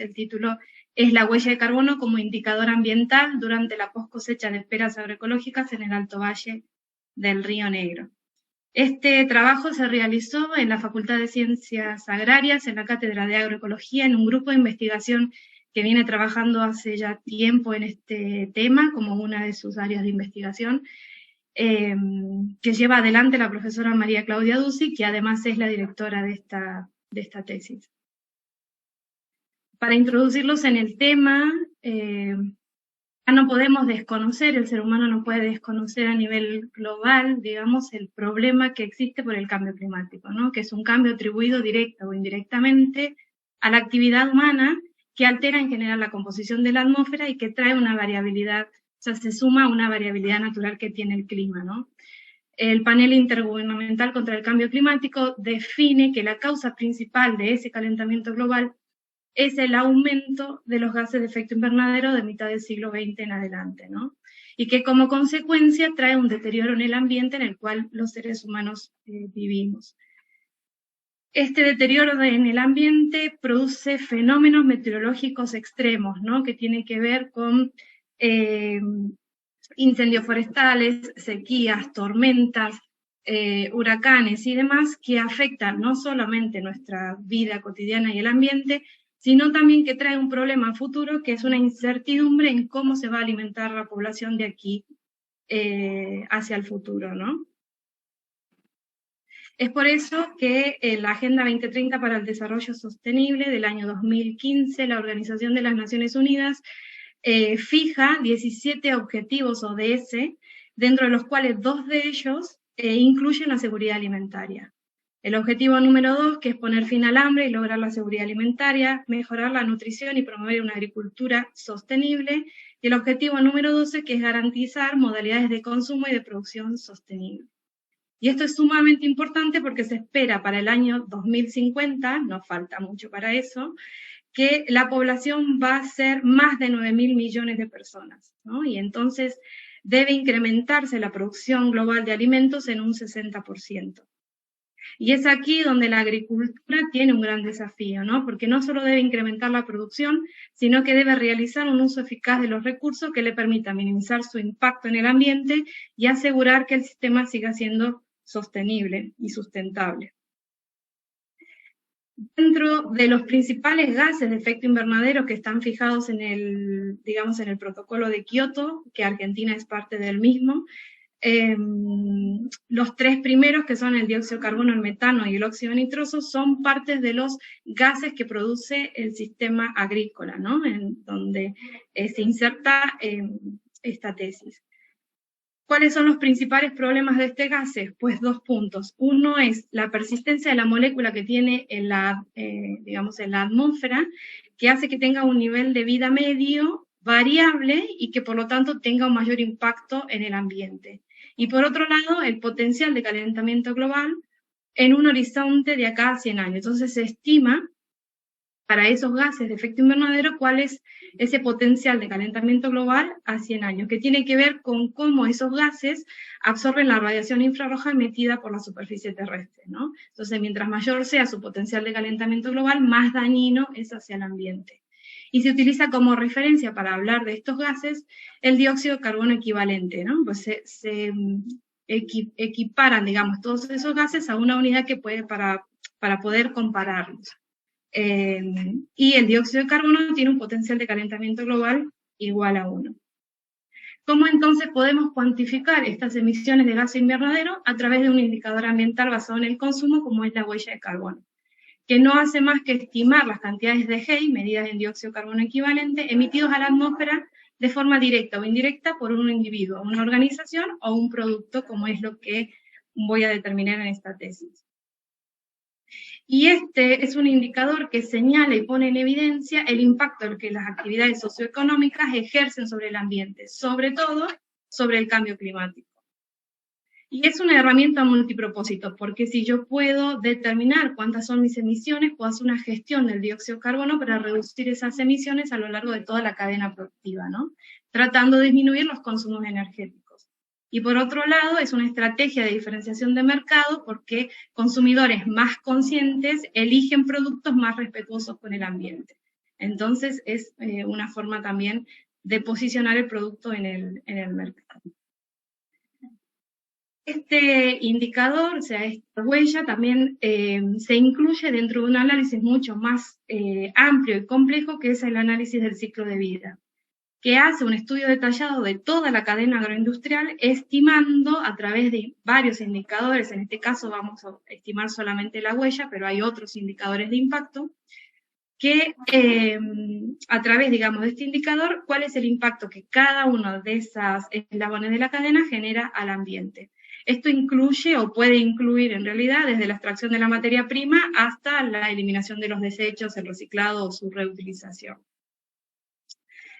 el título es La huella de carbono como indicador ambiental durante la post-cosecha de esperas agroecológicas en el Alto Valle del Río Negro. Este trabajo se realizó en la Facultad de Ciencias Agrarias, en la Cátedra de Agroecología, en un grupo de investigación que viene trabajando hace ya tiempo en este tema como una de sus áreas de investigación, que lleva adelante la profesora María Claudia Duci, que además es la directora de esta tesis. Para introducirlos en el tema, ya no podemos desconocer, el ser humano no puede desconocer a nivel global, digamos, el problema que existe por el cambio climático, ¿no? Que es un cambio atribuido directa o indirectamente a la actividad humana que altera en general la composición de la atmósfera y que trae una variabilidad, o sea, se suma a una variabilidad natural que tiene el clima, ¿no? El panel intergubernamental contra el cambio climático define que la causa principal de ese calentamiento global es el aumento de los gases de efecto invernadero de mitad del siglo XX en adelante, ¿no? Y que como consecuencia trae un deterioro en el ambiente en el cual los seres humanos vivimos. Este deterioro en el ambiente produce fenómenos meteorológicos extremos, ¿no? Que tienen que ver con incendios forestales, sequías, tormentas, huracanes y demás, que afectan no solamente nuestra vida cotidiana y el ambiente, sino también que trae un problema futuro, que es una incertidumbre en cómo se va a alimentar la población de aquí hacia el futuro, ¿no? Es por eso que en la Agenda 2030 para el Desarrollo Sostenible del año 2015, la Organización de las Naciones Unidas fija 17 objetivos ODS, dentro de los cuales 2 de ellos incluyen la seguridad alimentaria. El objetivo número 2, que es poner fin al hambre y lograr la seguridad alimentaria, mejorar la nutrición y promover una agricultura sostenible, y el objetivo número 12, que es garantizar modalidades de consumo y de producción sostenible. Y esto es sumamente importante porque se espera para el año 2050, nos falta mucho para eso, que la población va a ser más de 9.000 millones de personas, ¿no? Y entonces debe incrementarse la producción global de alimentos en un 60%. Y es aquí donde la agricultura tiene un gran desafío, ¿no? Porque no solo debe incrementar la producción, sino que debe realizar un uso eficaz de los recursos que le permita minimizar su impacto en el ambiente y asegurar que el sistema siga siendo sostenible y sustentable. Dentro de los principales gases de efecto invernadero que están fijados en el, digamos, en el protocolo de Kioto, que Argentina es parte del mismo, los 3 primeros, que son el dióxido de carbono, el metano y el óxido nitroso, son partes de los gases que produce el sistema agrícola, ¿no? En donde se inserta esta tesis. ¿Cuáles son los principales problemas de este gas? Pues 2 puntos. Uno es la persistencia de la molécula que tiene en la, digamos, en la atmósfera, que hace que tenga un nivel de vida medio variable y que por lo tanto tenga un mayor impacto en el ambiente. Y por otro lado, el potencial de calentamiento global en un horizonte de acá a 100 años. Entonces se estima para esos gases de efecto invernadero cuál es ese potencial de calentamiento global a 100 años, que tiene que ver con cómo esos gases absorben la radiación infrarroja emitida por la superficie terrestre, ¿no? Entonces, mientras mayor sea su potencial de calentamiento global, más dañino es hacia el ambiente. Y se utiliza como referencia para hablar de estos gases el dióxido de carbono equivalente, ¿no? Pues se equiparan, digamos, todos esos gases a una unidad que puede para poder compararlos. Y el dióxido de carbono tiene un potencial de calentamiento global igual a 1. ¿Cómo entonces podemos cuantificar estas emisiones de gas invernadero? A través de un indicador ambiental basado en el consumo, como es la huella de carbono, que no hace más que estimar las cantidades de GEI, medidas en dióxido de carbono equivalente, emitidos a la atmósfera de forma directa o indirecta por un individuo, una organización o un producto, como es lo que voy a determinar en esta tesis. Y este es un indicador que señala y pone en evidencia el impacto que las actividades socioeconómicas ejercen sobre el ambiente, sobre todo sobre el cambio climático. Y es una herramienta multipropósito, porque si yo puedo determinar cuántas son mis emisiones, puedo hacer una gestión del dióxido de carbono para reducir esas emisiones a lo largo de toda la cadena productiva, ¿no? Tratando de disminuir los consumos energéticos. Y por otro lado, es una estrategia de diferenciación de mercado porque consumidores más conscientes eligen productos más respetuosos con el ambiente. Entonces es una forma también de posicionar el producto en el mercado. Este indicador, o sea, esta huella también se incluye dentro de un análisis mucho más amplio y complejo, que es el análisis del ciclo de vida, que hace un estudio detallado de toda la cadena agroindustrial, estimando a través de varios indicadores, en este caso vamos a estimar solamente la huella, pero hay otros indicadores de impacto, que a través, digamos, de este indicador, cuál es el impacto que cada uno de esos eslabones de la cadena genera al ambiente. Esto incluye o puede incluir en realidad desde la extracción de la materia prima hasta la eliminación de los desechos, el reciclado o su reutilización.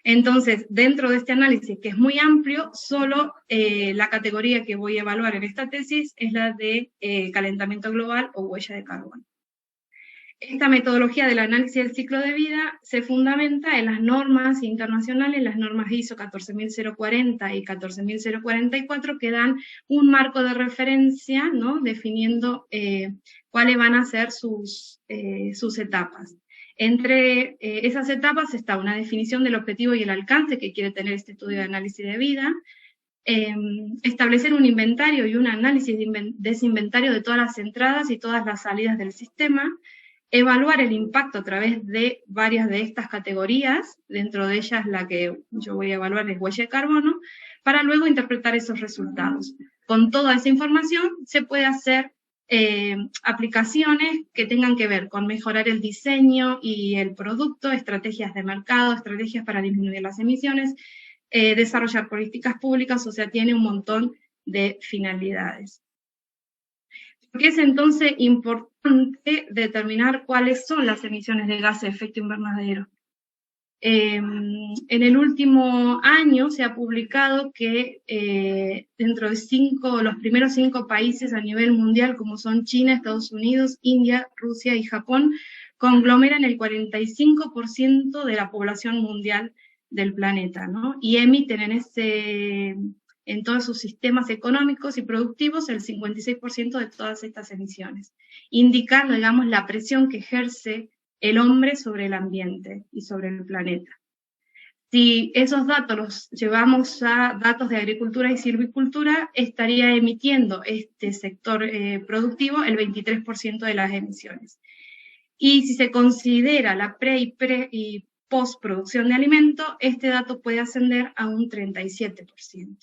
Entonces, dentro de este análisis, que es muy amplio, solo la categoría que voy a evaluar en esta tesis es la de calentamiento global o huella de carbono. Esta metodología del análisis del ciclo de vida se fundamenta en las normas internacionales, las normas ISO 14040 y 14044, que dan un marco de referencia, ¿no?, definiendo cuáles van a ser sus etapas. Entre esas etapas está una definición del objetivo y el alcance que quiere tener este estudio de análisis de vida, establecer un inventario y un análisis de ese inventario de todas las entradas y todas las salidas del sistema, evaluar el impacto a través de varias de estas categorías, dentro de ellas la que yo voy a evaluar es huella de carbono, para luego interpretar esos resultados. Con toda esa información se puede hacer aplicaciones que tengan que ver con mejorar el diseño y el producto, estrategias de mercado, estrategias para disminuir las emisiones, desarrollar políticas públicas, o sea, tiene un montón de finalidades. ¿Por qué es entonces importante determinar cuáles son las emisiones de gases de efecto invernadero? En el último año se ha publicado que dentro de los primeros 5 países a nivel mundial, como son China, Estados Unidos, India, Rusia y Japón, conglomeran el 45% de la población mundial del planeta, ¿no? Y emiten en todos sus sistemas económicos y productivos el 56% de todas estas emisiones, indicando, digamos, la presión que ejerce el hombre sobre el ambiente y sobre el planeta. Si esos datos los llevamos a datos de agricultura y silvicultura, estaría emitiendo este sector productivo el 23% de las emisiones. Y si se considera la pre y postproducción de alimento, este dato puede ascender a un 37%.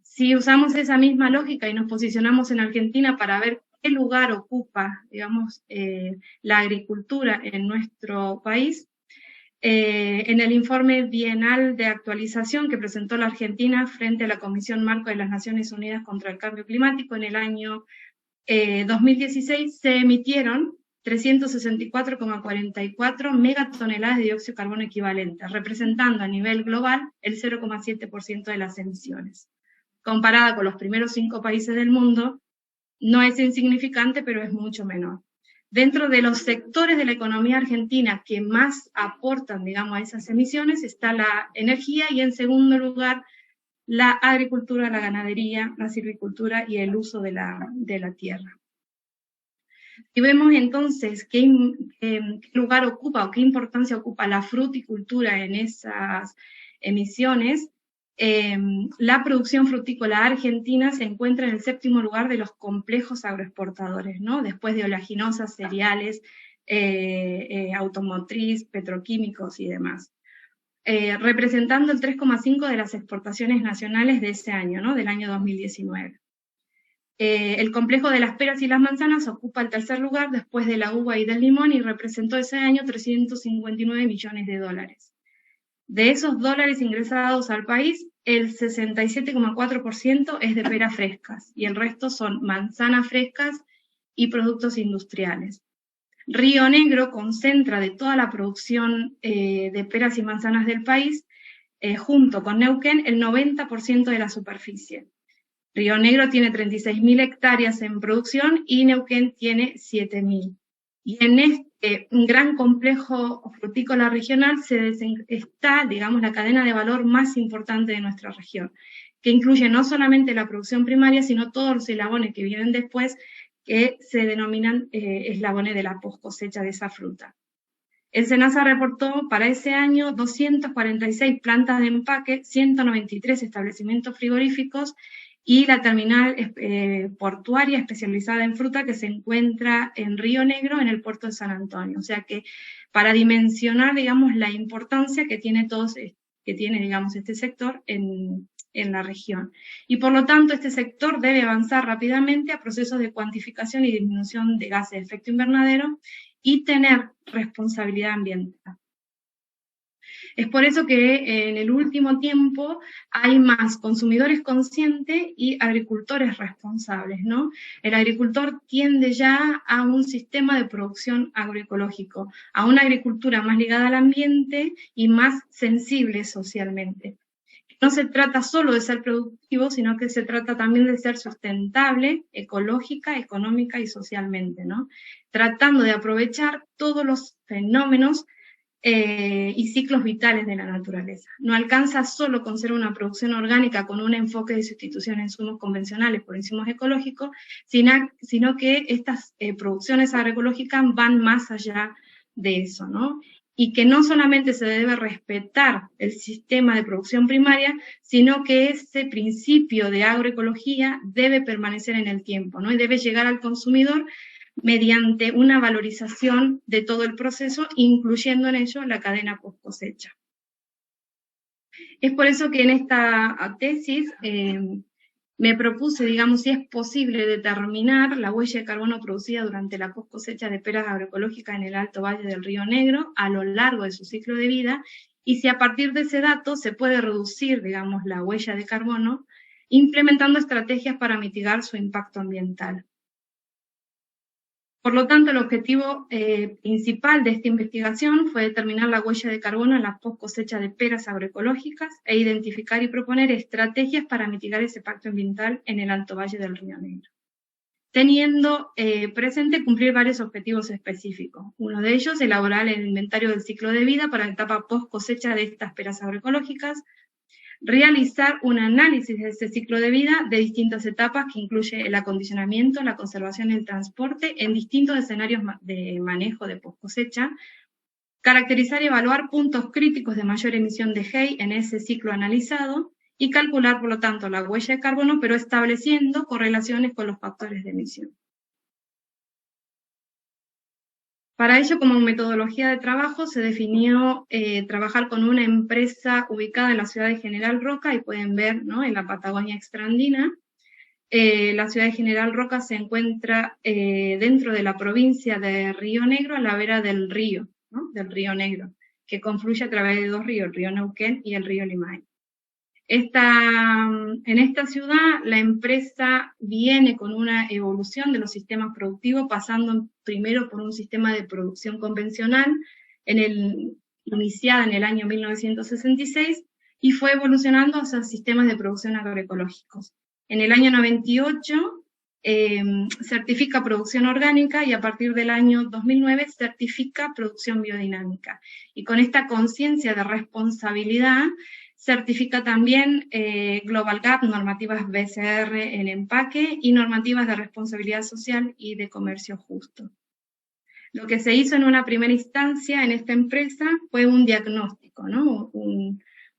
Si usamos esa misma lógica y nos posicionamos en Argentina para ver qué lugar ocupa, digamos, la agricultura en nuestro país, en el informe bienal de actualización que presentó la Argentina frente a la Comisión Marco de las Naciones Unidas contra el Cambio Climático en el año 2016, se emitieron 364,44 megatoneladas de dióxido de carbono equivalente, representando a nivel global el 0,7% de las emisiones. Comparada con los primeros 5 países del mundo, no es insignificante, pero es mucho menor. Dentro de los sectores de la economía argentina que más aportan, digamos, a esas emisiones, está la energía y en segundo lugar la agricultura, la ganadería, la silvicultura y el uso de la tierra. Y vemos entonces qué lugar ocupa o qué importancia ocupa la fruticultura en esas emisiones. La producción frutícola argentina se encuentra en el 7º lugar de los complejos agroexportadores, ¿no?, después de oleaginosas, cereales, automotriz, petroquímicos y demás, representando el 3,5% de las exportaciones nacionales de ese año, ¿no?, del año 2019. El complejo de las peras y las manzanas ocupa el 3er lugar después de la uva y del limón y representó ese año 359 millones de dólares. De esos dólares ingresados al país, el 67,4% es de peras frescas y el resto son manzanas frescas y productos industriales. Río Negro concentra de toda la producción de peras y manzanas del país, junto con Neuquén, el 90% de la superficie. Río Negro tiene 36.000 hectáreas en producción y Neuquén tiene 7.000. Y en este gran complejo frutícola regional está, digamos, la cadena de valor más importante de nuestra región, que incluye no solamente la producción primaria, sino todos los eslabones que vienen después, que se denominan eslabones de la post cosecha de esa fruta. El SENASA reportó para ese año 246 plantas de empaque, 193 establecimientos frigoríficos y la terminal portuaria especializada en fruta que se encuentra en Río Negro, en el puerto de San Antonio. O sea que para dimensionar, digamos, la importancia que tiene digamos, este sector en la región. Y por lo tanto, este sector debe avanzar rápidamente a procesos de cuantificación y disminución de gases de efecto invernadero y tener responsabilidad ambiental. Es por eso que en el último tiempo hay más consumidores conscientes y agricultores responsables, ¿no? El agricultor tiende ya a un sistema de producción agroecológico, a una agricultura más ligada al ambiente y más sensible socialmente. No se trata solo de ser productivo, sino que se trata también de ser sustentable, ecológica, económica y socialmente, ¿no? Tratando de aprovechar todos los fenómenos y ciclos vitales de la naturaleza. No alcanza solo con ser una producción orgánica con un enfoque de sustitución de insumos convencionales por insumos ecológicos, sino que estas producciones agroecológicas van más allá de eso, ¿no? Y que no solamente se debe respetar el sistema de producción primaria, sino que ese principio de agroecología debe permanecer en el tiempo, ¿no? Y debe llegar al consumidor mediante una valorización de todo el proceso, incluyendo en ello la cadena post cosecha. Es por eso que en esta tesis me propuse, digamos, si es posible determinar la huella de carbono producida durante la post cosecha de peras agroecológicas en el Alto Valle del Río Negro a lo largo de su ciclo de vida, y si a partir de ese dato se puede reducir, digamos, la huella de carbono, implementando estrategias para mitigar su impacto ambiental. Por lo tanto, el objetivo principal de esta investigación fue determinar la huella de carbono en la post cosecha de peras agroecológicas e identificar y proponer estrategias para mitigar ese impacto ambiental en el Alto Valle del Río Negro, teniendo presente cumplir varios objetivos específicos. Uno de ellos, elaborar el inventario del ciclo de vida para la etapa post cosecha de estas peras agroecológicas, realizar un análisis de ese ciclo de vida de distintas etapas que incluye el acondicionamiento, la conservación y el transporte en distintos escenarios de manejo de post cosecha, caracterizar y evaluar puntos críticos de mayor emisión de GEI en ese ciclo analizado y calcular, por lo tanto, la huella de carbono, pero estableciendo correlaciones con los factores de emisión. Para ello, como metodología de trabajo, se definió trabajar con una empresa ubicada en la ciudad de General Roca, y pueden ver, ¿no?, en la Patagonia extraandina. La ciudad de General Roca se encuentra dentro de la provincia de Río Negro, a la vera del río, ¿no?, del Río Negro, que confluye a través de dos ríos, el río Neuquén y el río Limay. En esta ciudad la empresa viene con una evolución de los sistemas productivos, pasando primero por un sistema de producción convencional, iniciada en el año 1966, y fue evolucionando hacia sistemas de producción agroecológicos. En el año 98 certifica producción orgánica, y a partir del año 2009 certifica producción biodinámica. Y con esta conciencia de responsabilidad, certifica también Global Gap, normativas BCR en empaque y normativas de responsabilidad social y de comercio justo. Lo que se hizo en una primera instancia en esta empresa fue un diagnóstico, ¿no?,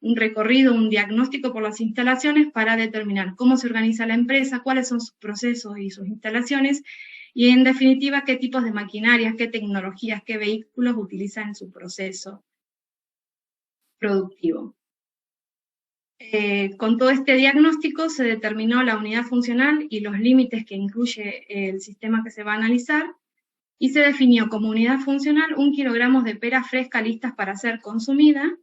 un recorrido, un diagnóstico por las instalaciones para determinar cómo se organiza la empresa, cuáles son sus procesos y sus instalaciones, y en definitiva qué tipos de maquinarias, qué tecnologías, qué vehículos utiliza en su proceso productivo. Con todo este diagnóstico se determinó la unidad funcional y los límites que incluye el sistema que se va a analizar, y se definió como unidad funcional 1 kilogramo de pera fresca listas para ser consumida,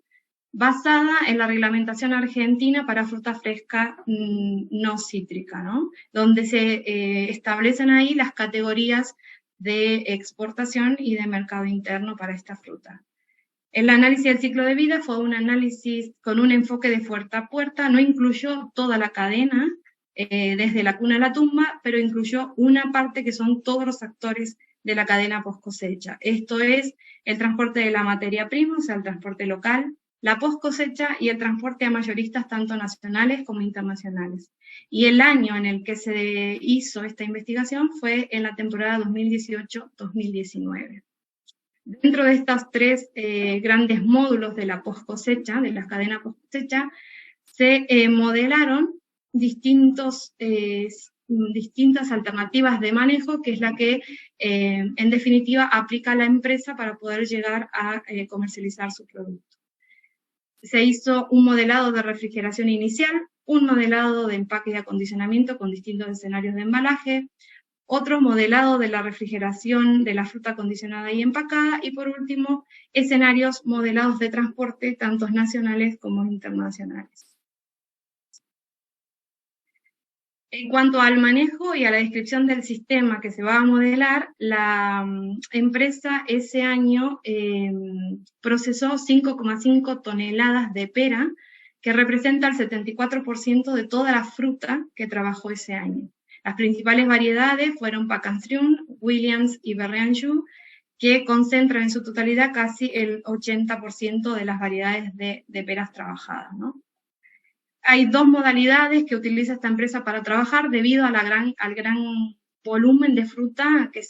basada en la reglamentación argentina para fruta fresca no cítrica, ¿no?, donde se establecen ahí las categorías de exportación y de mercado interno para esta fruta. El análisis del ciclo de vida fue un análisis con un enfoque de puerta a puerta, no incluyó toda la cadena, desde la cuna a la tumba, pero incluyó una parte que son todos los actores de la cadena post cosecha. Esto es el transporte de la materia prima, o sea, el transporte local, la post cosecha y el transporte a mayoristas tanto nacionales como internacionales. Y el año en el que se hizo esta investigación fue en la temporada 2018-2019. Dentro de estos tres grandes módulos de la post cosecha, de la cadena post cosecha, se modelaron distintas alternativas de manejo, que es la que en definitiva aplica la empresa para poder llegar a comercializar su producto. Se hizo un modelado de refrigeración inicial, un modelado de empaque y acondicionamiento con distintos escenarios de embalaje, otro modelado de la refrigeración de la fruta acondicionada y empacada, y por último, escenarios modelados de transporte, tanto nacionales como internacionales. En cuanto al manejo y a la descripción del sistema que se va a modelar, la empresa ese año procesó 5,5 toneladas de pera, que representa el 74% de toda la fruta que trabajó ese año. Las principales variedades fueron Pacanstriun, Williams y Berrianjou, que concentran en su totalidad casi el 80% de las variedades de peras trabajadas, ¿no? Hay dos modalidades que utiliza esta empresa para trabajar debido a al gran volumen de fruta que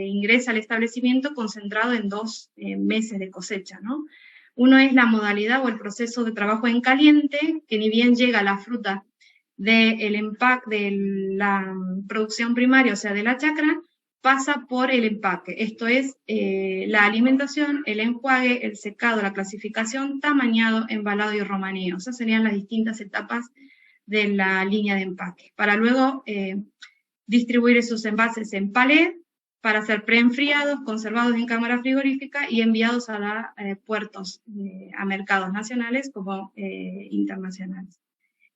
ingresa al establecimiento concentrado en 2 meses de cosecha, ¿no? Uno es la modalidad o el proceso de trabajo en caliente, que ni bien llega la fruta del empaque, de la producción primaria, o sea, de la chacra, pasa por el empaque. Esto es la alimentación, el enjuague, el secado, la clasificación, tamañado, embalado y romaneo. Esas serían las distintas etapas de la línea de empaque. Para luego distribuir esos envases en palet, para ser preenfriados, conservados en cámara frigorífica y enviados a puertos, a mercados nacionales como internacionales.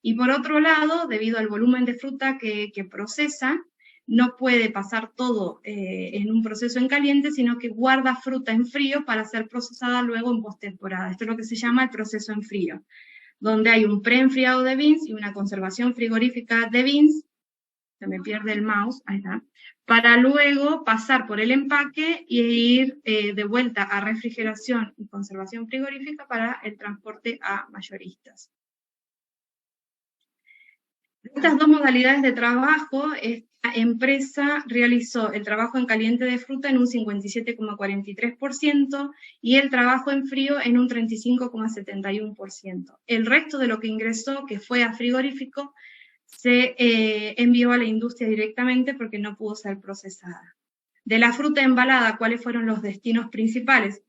Y por otro lado, debido al volumen de fruta que procesa, no puede pasar todo en un proceso en caliente, sino que guarda fruta en frío para ser procesada luego en postemporada. Esto es lo que se llama el proceso en frío, donde hay un preenfriado de beans y una conservación frigorífica de beans, se me pierde el mouse, ahí está, para luego pasar por el empaque y ir de vuelta a refrigeración y conservación frigorífica para el transporte a mayoristas. Estas dos modalidades de trabajo, esta empresa realizó el trabajo en caliente de fruta en un 57,43% y el trabajo en frío en un 35,71%. El resto de lo que ingresó, que fue a frigorífico, se envió a la industria directamente porque no pudo ser procesada. De la fruta embalada, ¿cuáles fueron los destinos principales?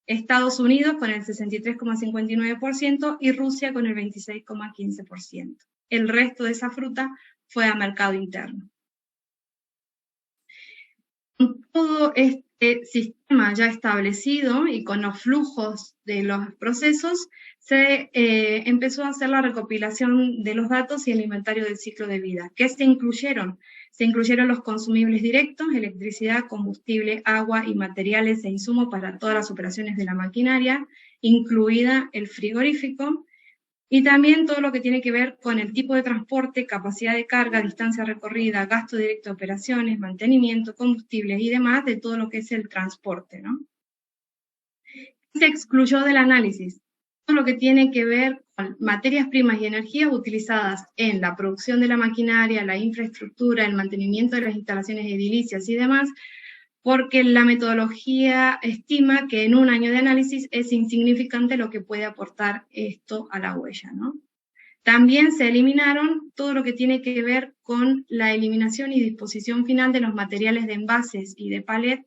Estados Unidos con el 63,59% y Rusia con el 26,15%. El resto de esa fruta fue a mercado interno. Con todo este sistema ya establecido y con los flujos de los procesos, se empezó a hacer la recopilación de los datos y el inventario del ciclo de vida. ¿Qué se incluyeron? Se incluyeron los consumibles directos, electricidad, combustible, agua y materiales e insumos para todas las operaciones de la maquinaria, incluida el frigorífico, y también todo lo que tiene que ver con el tipo de transporte, capacidad de carga, distancia recorrida, gasto directo de operaciones, mantenimiento, combustibles y demás, de todo lo que es el transporte, ¿no? Se excluyó del análisis todo lo que tiene que ver con materias primas y energías utilizadas en la producción de la maquinaria, la infraestructura, el mantenimiento de las instalaciones edilicias y demás, porque la metodología estima que en un año de análisis es insignificante lo que puede aportar esto a la huella, ¿no? También se eliminaron todo lo que tiene que ver con la eliminación y disposición final de los materiales de envases y de palet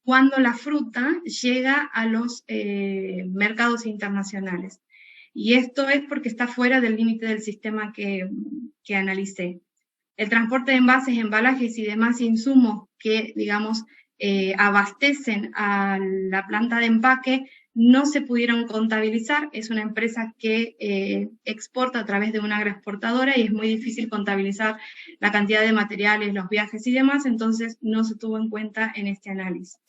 cuando la fruta llega a los mercados internacionales. Y esto es porque está fuera del límite del sistema que analicé. El transporte de envases, embalajes y demás insumos que, digamos, abastecen a la planta de empaque no se pudieron contabilizar. Es una empresa que exporta a través de una agroexportadora y es muy difícil contabilizar la cantidad de materiales, los viajes y demás, entonces no se tuvo en cuenta en este análisis.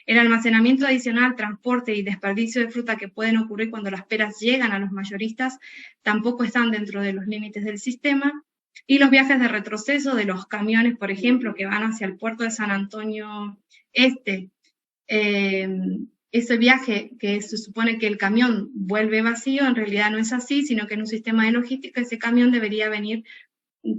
El almacenamiento adicional, transporte y desperdicio de fruta que pueden ocurrir cuando las peras llegan a los mayoristas tampoco están dentro de los límites del sistema. Y los viajes de retroceso de los camiones, por ejemplo, que van hacia el puerto de San Antonio Este, ese viaje que se supone que el camión vuelve vacío, en realidad no es así, sino que en un sistema de logística ese camión debería venir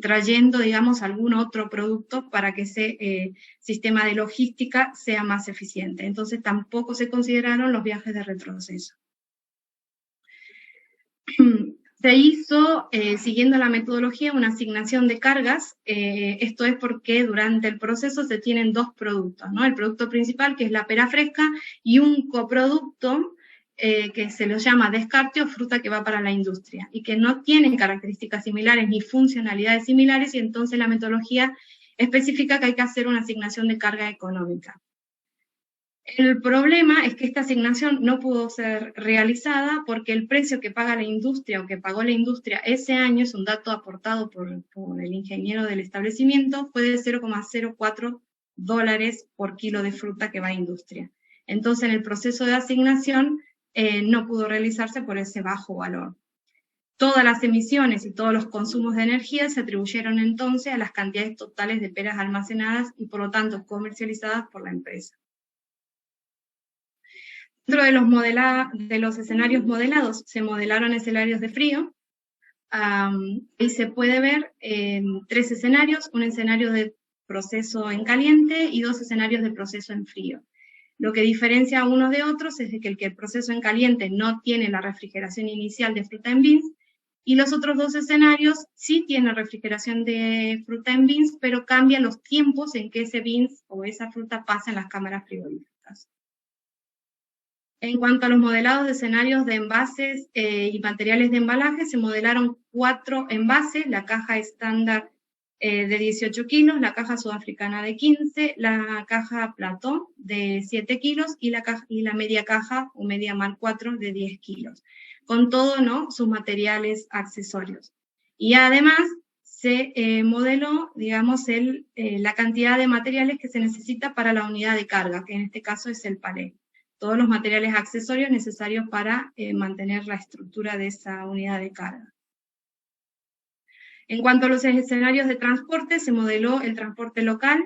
trayendo, digamos, algún otro producto para que ese sistema de logística sea más eficiente. Entonces tampoco se consideraron los viajes de retroceso. Se hizo, siguiendo la metodología, una asignación de cargas. Esto es porque durante el proceso se tienen dos productos, ¿no? El producto principal, que es la pera fresca, y un coproducto que se lo llama descarte o fruta que va para la industria, y que no tienen características similares ni funcionalidades similares, y entonces la metodología especifica que hay que hacer una asignación de carga económica. El problema es que esta asignación no pudo ser realizada porque el precio que paga la industria o que pagó la industria ese año, es un dato aportado por el ingeniero del establecimiento, fue de $0,04 por kilo de fruta que va a industria. Entonces, en el proceso de asignación no pudo realizarse por ese bajo valor. Todas las emisiones y todos los consumos de energía se atribuyeron entonces a las cantidades totales de peras almacenadas y por lo tanto comercializadas por la empresa. Dentro de los escenarios modelados, se modelaron escenarios de frío. Ahí se puede ver 3 escenarios, un escenario de proceso en caliente y 2 escenarios de proceso en frío. Lo que diferencia a unos de otros es que el proceso en caliente no tiene la refrigeración inicial de fruta en beans, y los otros 2 escenarios sí tienen refrigeración de fruta en beans, pero cambian los tiempos en que ese beans o esa fruta pasa en las cámaras frigoríficas. En cuanto a los modelados de escenarios de envases y materiales de embalaje, se modelaron 4 envases: la caja estándar de 18 kilos, la caja sudafricana de 15, la caja plató de 7 kilos y la media caja o media mal 4 de 10 kilos, con todo, ¿no?, sus materiales accesorios. Y además se modeló, digamos, la cantidad de materiales que se necesita para la unidad de carga, que en este caso es el palé. Todos los materiales accesorios necesarios para mantener la estructura de esa unidad de carga. En cuanto a los escenarios de transporte, se modeló el transporte local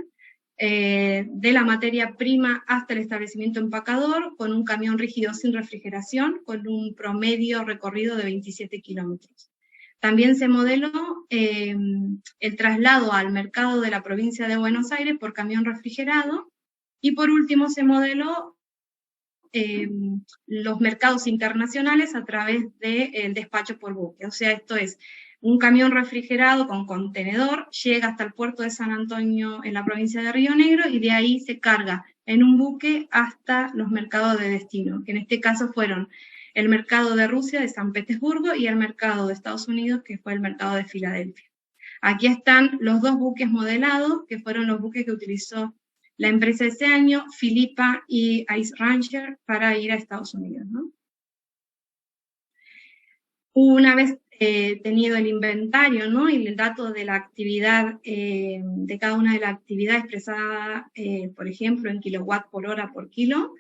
de la materia prima hasta el establecimiento empacador, con un camión rígido sin refrigeración, con un promedio recorrido de 27 kilómetros. También se modeló el traslado al mercado de la provincia de Buenos Aires por camión refrigerado, y por último se modeló los mercados internacionales a través del despacho por buque. O sea, esto es un camión refrigerado con contenedor, llega hasta el puerto de San Antonio en la provincia de Río Negro, y de ahí se carga en un buque hasta los mercados de destino, que en este caso fueron el mercado de Rusia, de San Petersburgo, y el mercado de Estados Unidos, que fue el mercado de Filadelfia. Aquí están los 2 buques modelados, que fueron los buques que utilizó la empresa ese año, Philippa y Ice Ranger, para ir a Estados Unidos, ¿no? Una vez tenido el inventario, ¿no?, y el dato de la actividad, de cada una de las actividades expresada, por ejemplo, en kilowatt por hora por kilo,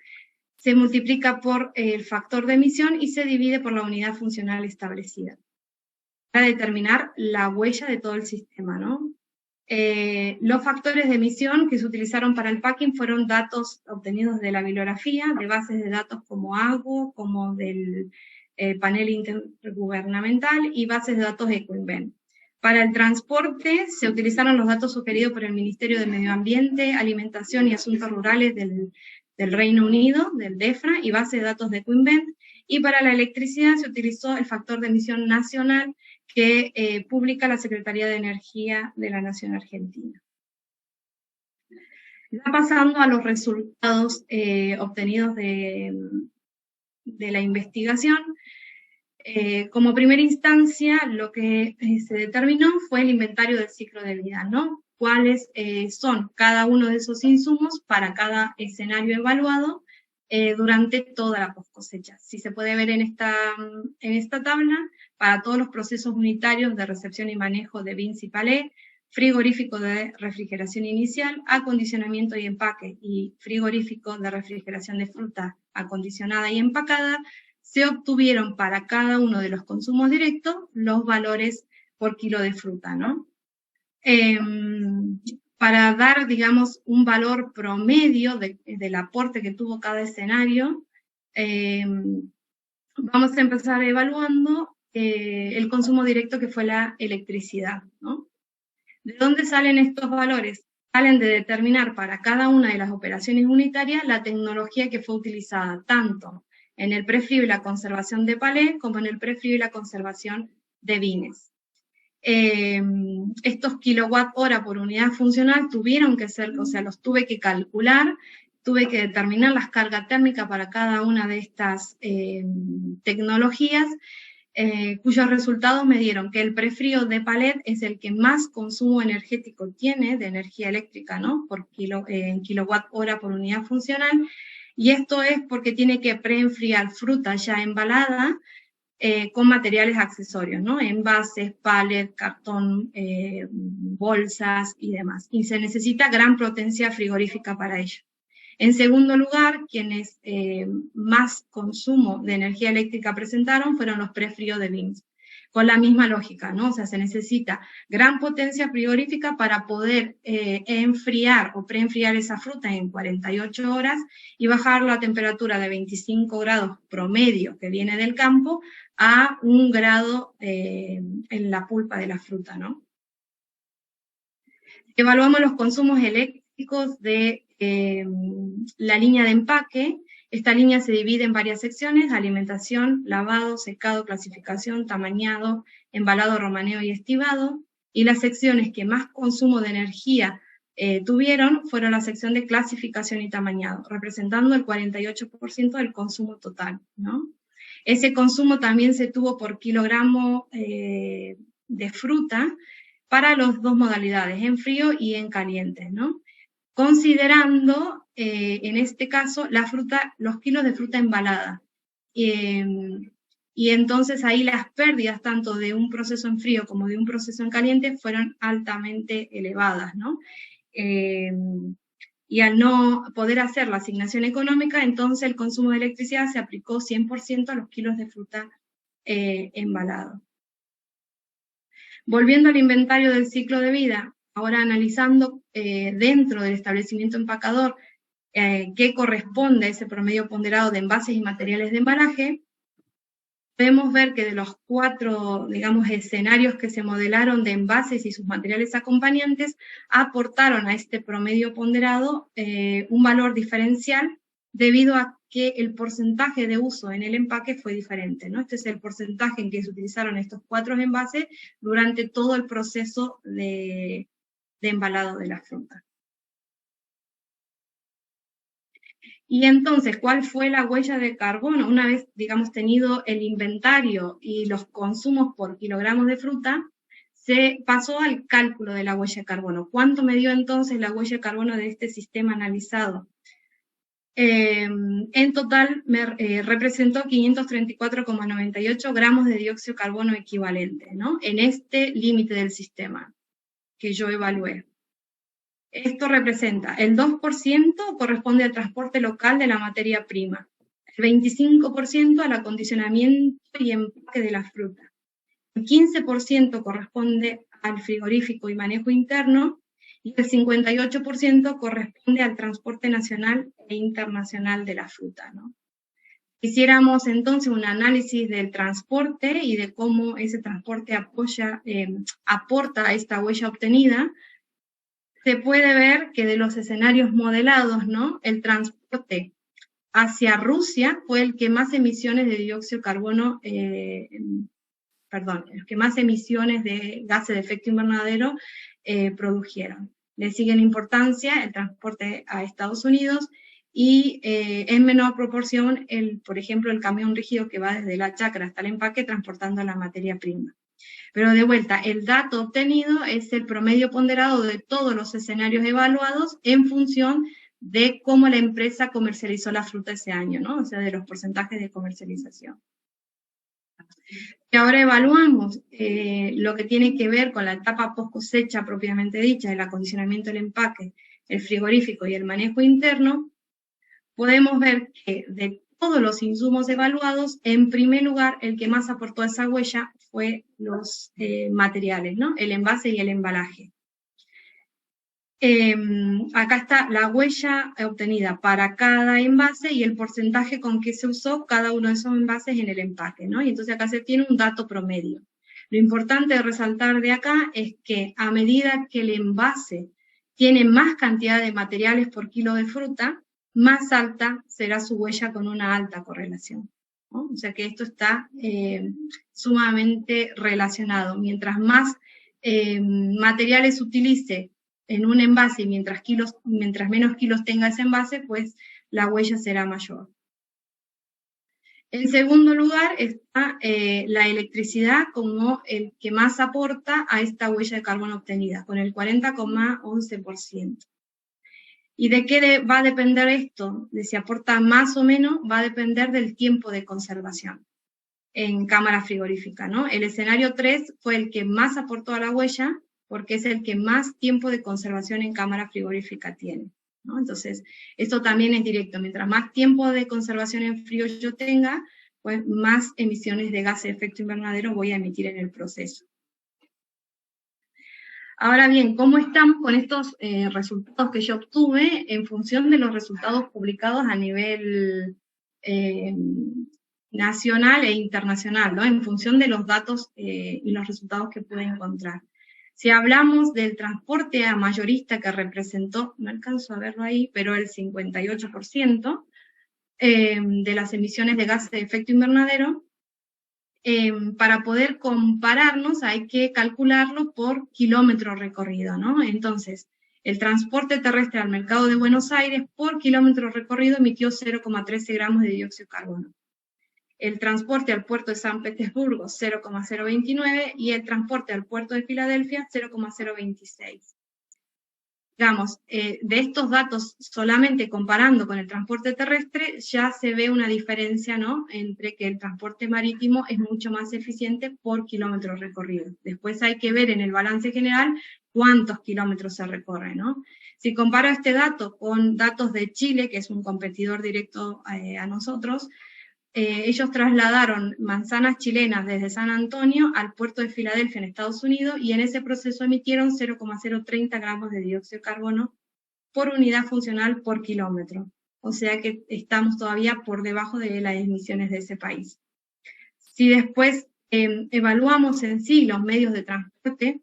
se multiplica por el factor de emisión y se divide por la unidad funcional establecida, para determinar la huella de todo el sistema, ¿no? Los factores de emisión que se utilizaron para el packing fueron datos obtenidos de la bibliografía, de bases de datos como AGO, como del panel intergubernamental, y bases de datos de Ecoinvent. Para el transporte se utilizaron los datos sugeridos por el Ministerio de Medio Ambiente, Alimentación y Asuntos Rurales del Reino Unido, del DEFRA, y base de datos de Ecoinvent. Y para la electricidad se utilizó el factor de emisión nacional que publica la Secretaría de Energía de la Nación Argentina. Ya pasando a los resultados obtenidos de la investigación, como primera instancia lo que se determinó fue el inventario del ciclo de vida, ¿no? Cuáles son cada uno de esos insumos para cada escenario evaluado durante toda la post cosecha. Si se puede ver en esta tabla, para todos los procesos unitarios de recepción y manejo de beans y palé, frigorífico de refrigeración inicial, acondicionamiento y empaque, y frigorífico de refrigeración de fruta acondicionada y empacada, se obtuvieron para cada uno de los consumos directos los valores por kilo de fruta, ¿no? Para dar, digamos, un valor promedio del aporte que tuvo cada escenario, vamos a empezar evaluando el consumo directo, que fue la electricidad, ¿no? ¿De dónde salen estos valores? Salen de determinar para cada una de las operaciones unitarias la tecnología que fue utilizada, tanto en el prefrío y la conservación de palés, como en el prefrío y la conservación de vines. Estos kilowatt hora por unidad funcional tuvieron que ser, o sea, los tuve que calcular, tuve que determinar las cargas térmicas para cada una de estas tecnologías, cuyos resultados me dieron que el prefrío de palet es el que más consumo energético tiene de energía eléctrica, ¿no? En kilowatt hora por unidad funcional, y esto es porque tiene que preenfriar fruta ya embalada con materiales accesorios, ¿no? Envases, palet, cartón, bolsas y demás. Y se necesita gran potencia frigorífica para ello. En segundo lugar, quienes más consumo de energía eléctrica presentaron fueron los prefríos de vins, con la misma lógica, ¿no? O sea, se necesita gran potencia frigorífica para poder enfriar o preenfriar esa fruta en 48 horas y bajarlo a temperatura de 25 grados promedio que viene del campo a 1 grado en la pulpa de la fruta, ¿no? Evaluamos los consumos eléctricos de la línea de empaque. Esta línea se divide en varias secciones: alimentación, lavado, secado, clasificación, tamañado, embalado, romaneo y estibado. Y las secciones que más consumo de energía tuvieron fueron la sección de clasificación y tamañado, representando el 48% del consumo total, ¿no? Ese consumo también se tuvo por kilogramo de fruta para las dos modalidades, en frío y en caliente, ¿no? Considerando, en este caso, la fruta, los kilos de fruta embalada. Y entonces ahí las pérdidas, tanto de un proceso en frío como de un proceso en caliente, fueron altamente elevadas, ¿no? Y al no poder hacer la asignación económica, entonces el consumo de electricidad se aplicó 100% a los kilos de fruta embalado. Volviendo al inventario del ciclo de vida, ahora analizando dentro del establecimiento empacador qué corresponde a ese promedio ponderado de envases y materiales de embalaje, podemos ver que de los 4, digamos, escenarios que se modelaron de envases y sus materiales acompañantes, aportaron a este promedio ponderado un valor diferencial debido a que el porcentaje de uso en el empaque fue diferente, ¿no? Este es el porcentaje en que se utilizaron estos 4 envases durante todo el proceso de embalado de la fruta. Y entonces, ¿cuál fue la huella de carbono? Una vez, digamos, tenido el inventario y los consumos por kilogramos de fruta, se pasó al cálculo de la huella de carbono. ¿Cuánto me dio entonces la huella de carbono de este sistema analizado? En total me representó 534,98 gramos de dióxido de carbono equivalente, ¿no? En este límite del sistema que yo evalué. Esto representa el 2% corresponde al transporte local de la materia prima, el 25% al acondicionamiento y empaque de la fruta, el 15% corresponde al frigorífico y manejo interno, y el 58% corresponde al transporte nacional e internacional de la fruta, ¿no? Hiciéramos entonces un análisis del transporte y de cómo ese transporte aporta a esta huella obtenida. Se puede ver que de los escenarios modelados, ¿no? El transporte hacia Rusia fue el que más emisiones de dióxido de carbono, el que más emisiones de gases de efecto invernadero produjeron. Le sigue en importancia el transporte a Estados Unidos y en menor proporción, por ejemplo, el camión rígido que va desde la chacra hasta el empaque transportando la materia prima. Pero de vuelta, el dato obtenido es el promedio ponderado de todos los escenarios evaluados en función de cómo la empresa comercializó la fruta ese año, ¿no? O sea, de los porcentajes de comercialización. Y ahora evaluamos lo que tiene que ver con la etapa post cosecha propiamente dicha, el acondicionamiento del empaque, el frigorífico y el manejo interno. Podemos ver que de todos los insumos evaluados, en primer lugar, el que más aportó a esa huella fue los materiales, ¿no? El envase y el embalaje. Acá está la huella obtenida para cada envase y el porcentaje con que se usó cada uno de esos envases en el empaque, ¿no? Y entonces acá se tiene un dato promedio. Lo importante de resaltar de acá es que a medida que el envase tiene más cantidad de materiales por kilo de fruta, más alta será su huella con una alta correlación, ¿no? O sea que esto está sumamente relacionado. Mientras más materiales utilice en un envase y mientras menos kilos tenga ese envase, pues la huella será mayor. En segundo lugar está la electricidad como el que más aporta a esta huella de carbono obtenida, con el 40,11%. ¿Y de qué va a depender esto? De si aporta más o menos, va a depender del tiempo de conservación en cámara frigorífica, ¿no? El escenario 3 fue el que más aportó a la huella, porque es el que más tiempo de conservación en cámara frigorífica tiene, ¿no? Entonces, esto también es directo. Mientras más tiempo de conservación en frío yo tenga, pues más emisiones de gases de efecto invernadero voy a emitir en el proceso. Ahora bien, ¿cómo estamos con estos resultados que yo obtuve en función de los resultados publicados a nivel nacional e internacional, ¿no? En función de los datos y los resultados que pude encontrar? Si hablamos del transporte a mayorista que representó, no alcanzo a verlo ahí, pero el 58% de las emisiones de gases de efecto invernadero, para poder compararnos hay que calcularlo por kilómetro recorrido, ¿no? Entonces, el transporte terrestre al mercado de Buenos Aires por kilómetro recorrido emitió 0,13 gramos de dióxido de carbono. El transporte al puerto de San Petersburgo, 0,029, y el transporte al puerto de Filadelfia, 0,026. Digamos, de estos datos, solamente comparando con el transporte terrestre, ya se ve una diferencia, ¿no?, entre que el transporte marítimo es mucho más eficiente por kilómetro recorrido. Después hay que ver en el balance general cuántos kilómetros se recorren, ¿no? Si comparo este dato con datos de Chile, que es un competidor directo a nosotros, ellos trasladaron manzanas chilenas desde San Antonio al puerto de Filadelfia en Estados Unidos y en ese proceso emitieron 0,030 gramos de dióxido de carbono por unidad funcional por kilómetro. O sea que estamos todavía por debajo de las emisiones de ese país. Si después evaluamos en sí los medios de transporte,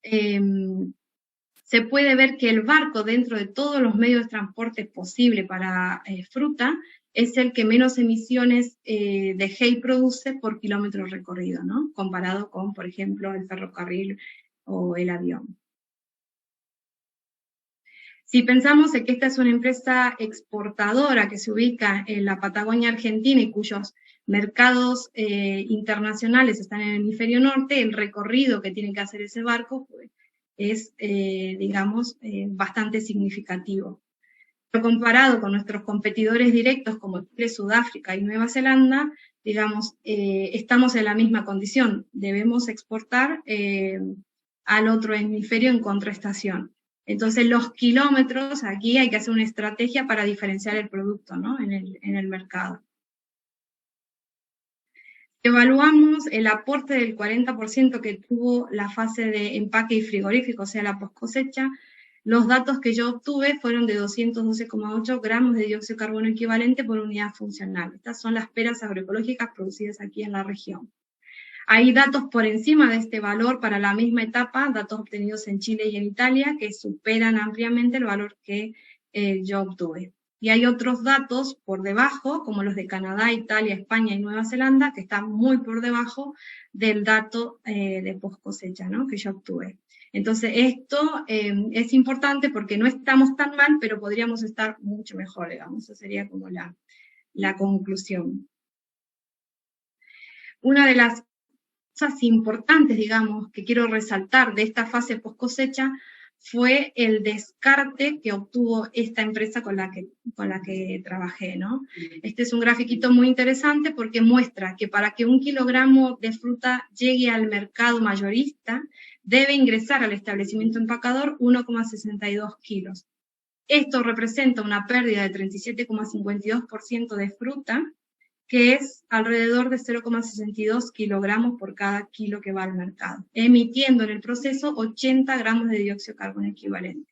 se puede ver que el barco, dentro de todos los medios de transporte posibles para fruta, es el que menos emisiones de GEI produce por kilómetro recorrido, ¿no?, comparado con, por ejemplo, el ferrocarril o el avión. Si pensamos en que esta es una empresa exportadora que se ubica en la Patagonia Argentina y cuyos mercados internacionales están en el hemisferio norte, el recorrido que tiene que hacer ese barco pues, es, digamos, bastante significativo. Pero comparado con nuestros competidores directos como Chile, Sudáfrica y Nueva Zelanda, digamos, estamos en la misma condición. Debemos exportar al otro hemisferio en contraestación. Entonces, los kilómetros, aquí hay que hacer una estrategia para diferenciar el producto, ¿no?, en el mercado. Evaluamos el aporte del 40% que tuvo la fase de empaque y frigorífico, o sea, la post cosecha. Los datos que yo obtuve fueron de 212,8 gramos de dióxido de carbono equivalente por unidad funcional. Estas son las peras agroecológicas producidas aquí en la región. Hay datos por encima de este valor para la misma etapa, datos obtenidos en Chile y en Italia, que superan ampliamente el valor que yo obtuve. Y hay otros datos por debajo, como los de Canadá, Italia, España y Nueva Zelanda, que están muy por debajo del dato de post cosecha, ¿no?, que yo obtuve. Entonces, esto es importante porque no estamos tan mal, pero podríamos estar mucho mejor, digamos. Esa sería como la conclusión. Una de las cosas importantes, digamos, que quiero resaltar de esta fase post cosecha fue el descarte que obtuvo esta empresa con la que trabajé, ¿no? Este es un grafiquito muy interesante porque muestra que para que 1 kilogramo de fruta llegue al mercado mayorista, debe ingresar al establecimiento empacador 1,62 kilos. Esto representa una pérdida de 37,52% de fruta, que es alrededor de 0,62 kilogramos por cada kilo que va al mercado, emitiendo en el proceso 80 gramos de dióxido de carbono equivalente.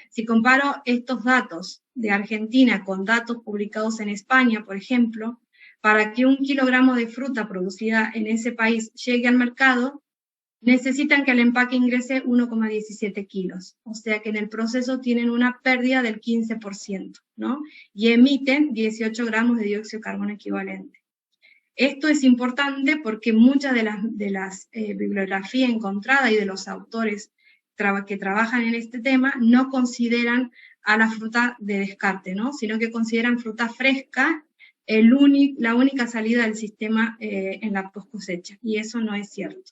Si comparo estos datos de Argentina con datos publicados en España, por ejemplo, para que 1 kilogramo de fruta producida en ese país llegue al mercado, necesitan que el empaque ingrese 1,17 kilos, o sea que en el proceso tienen una pérdida del 15%, ¿no? Y emiten 18 gramos de dióxido de carbono equivalente. Esto es importante porque muchas de las bibliografías encontradas y de los autores que trabajan en este tema no consideran a la fruta de descarte, ¿no? Sino que consideran fruta fresca la única salida del sistema en la post cosecha, y eso no es cierto.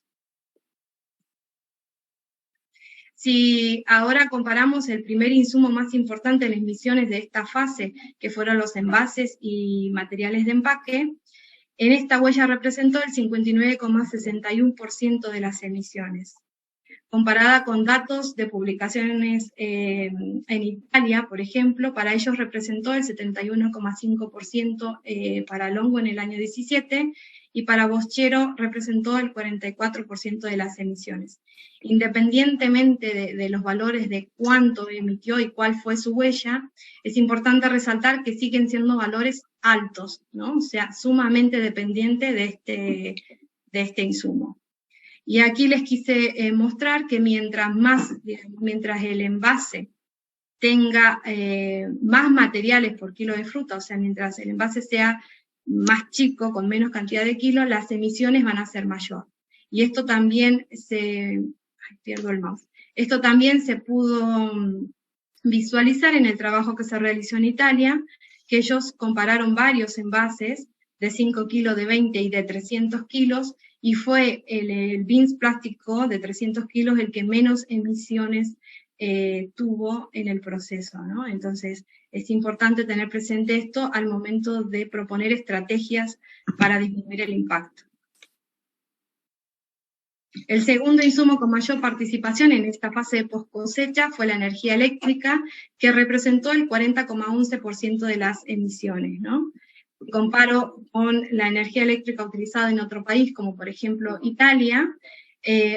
Si ahora comparamos el primer insumo más importante en emisiones de esta fase, que fueron los envases y materiales de empaque, en esta huella representó el 59,61% de las emisiones. Comparada con datos de publicaciones en Italia, por ejemplo, para ellos representó el 71,5% para Longo en el año 17, y para Boschero representó el 44% de las emisiones. Independientemente de los valores de cuánto emitió y cuál fue su huella, es importante resaltar que siguen siendo valores altos, ¿no? O sea, sumamente dependiente de este insumo. Y aquí les quise mostrar que mientras el envase tenga más materiales por kilo de fruta, o sea, mientras el envase sea más chico, con menos cantidad de kilos, las emisiones van a ser mayor. Y esto también Esto también se pudo visualizar en el trabajo que se realizó en Italia, que ellos compararon varios envases de 5 kilos, de 20 y de 300 kilos, y fue el bins plástico de 300 kilos el que menos emisiones tuvo en el proceso, ¿no? Entonces, es importante tener presente esto al momento de proponer estrategias para disminuir el impacto. El segundo insumo con mayor participación en esta fase de post cosecha fue la energía eléctrica, que representó el 40,11% de las emisiones, ¿no? Comparo con la energía eléctrica utilizada en otro país, como por ejemplo Italia,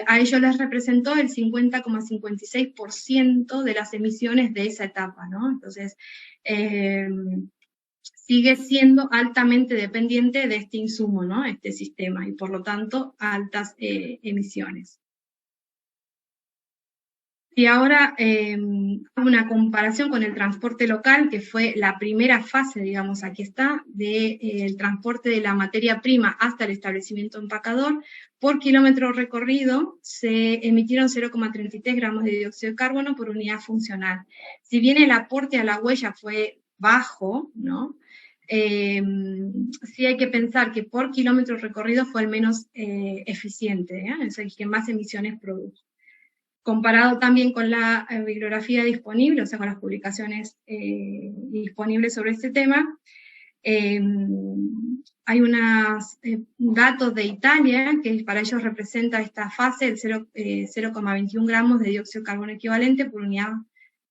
a ellos les representó el 50,56% de las emisiones de esa etapa, ¿no? Entonces, sigue siendo altamente dependiente de este insumo, ¿no? Este sistema, y por lo tanto, altas emisiones. Y ahora hago una comparación con el transporte local, que fue la primera fase, digamos, aquí está, del transporte de la materia prima hasta el establecimiento empacador. Por kilómetro recorrido se emitieron 0,33 gramos de dióxido de carbono por unidad funcional. Si bien el aporte a la huella fue bajo, ¿no? Sí hay que pensar que por kilómetro recorrido fue el menos eficiente, es el que más emisiones produjo. Comparado también con la bibliografía disponible, o sea, con las publicaciones disponibles sobre este tema, hay unos datos de Italia, que para ellos representa esta fase, el 0,21 gramos de dióxido de carbono equivalente por unidad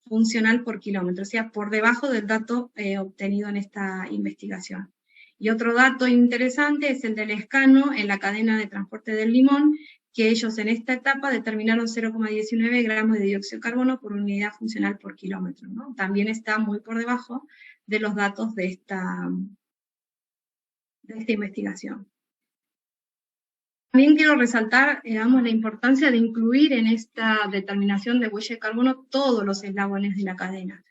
funcional por kilómetro, o sea, por debajo del dato obtenido en esta investigación. Y otro dato interesante es el del Escano en la cadena de transporte del limón, que ellos en esta etapa determinaron 0,19 gramos de dióxido de carbono por unidad funcional por kilómetro, ¿no? También está muy por debajo de los datos de esta investigación. También quiero resaltar, digamos, la importancia de incluir en esta determinación de huella de carbono todos los eslabones de la cadena.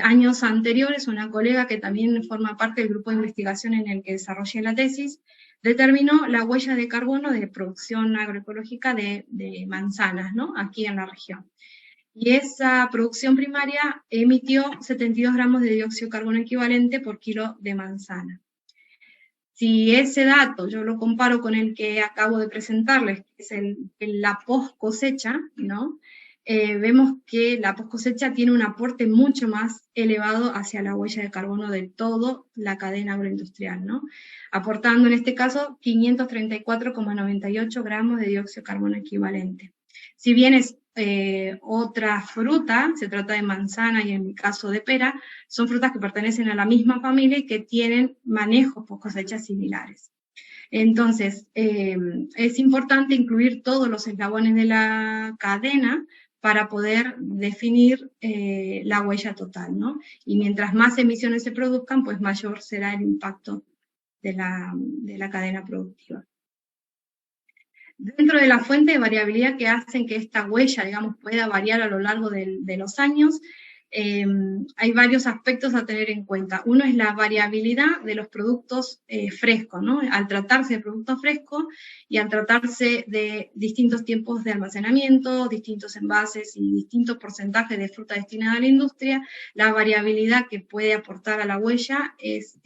Años anteriores, una colega que también forma parte del grupo de investigación en el que desarrollé la tesis, determinó la huella de carbono de producción agroecológica de manzanas, ¿no? Aquí en la región. Y esa producción primaria emitió 72 gramos de dióxido de carbono equivalente por kilo de manzana. Si ese dato yo lo comparo con el que acabo de presentarles, que es la post cosecha, ¿no? Vemos que la post cosecha tiene un aporte mucho más elevado hacia la huella de carbono de toda la cadena agroindustrial, ¿no? Aportando en este caso 534,98 gramos de dióxido de carbono equivalente. Si bien es otra fruta, se trata de manzana y en mi caso de pera, son frutas que pertenecen a la misma familia y que tienen manejos post cosechas similares. Entonces, es importante incluir todos los eslabones de la cadena para poder definir la huella total, ¿no? Y mientras más emisiones se produzcan, pues mayor será el impacto de la cadena productiva. Dentro de la fuente de variabilidad que hacen que esta huella, digamos, pueda variar a lo largo de los años, hay varios aspectos a tener en cuenta. Uno es la variabilidad de los productos frescos, ¿no? Al tratarse de productos frescos y al tratarse de distintos tiempos de almacenamiento, distintos envases y distintos porcentajes de fruta destinada a la industria, la variabilidad que puede aportar a la huella es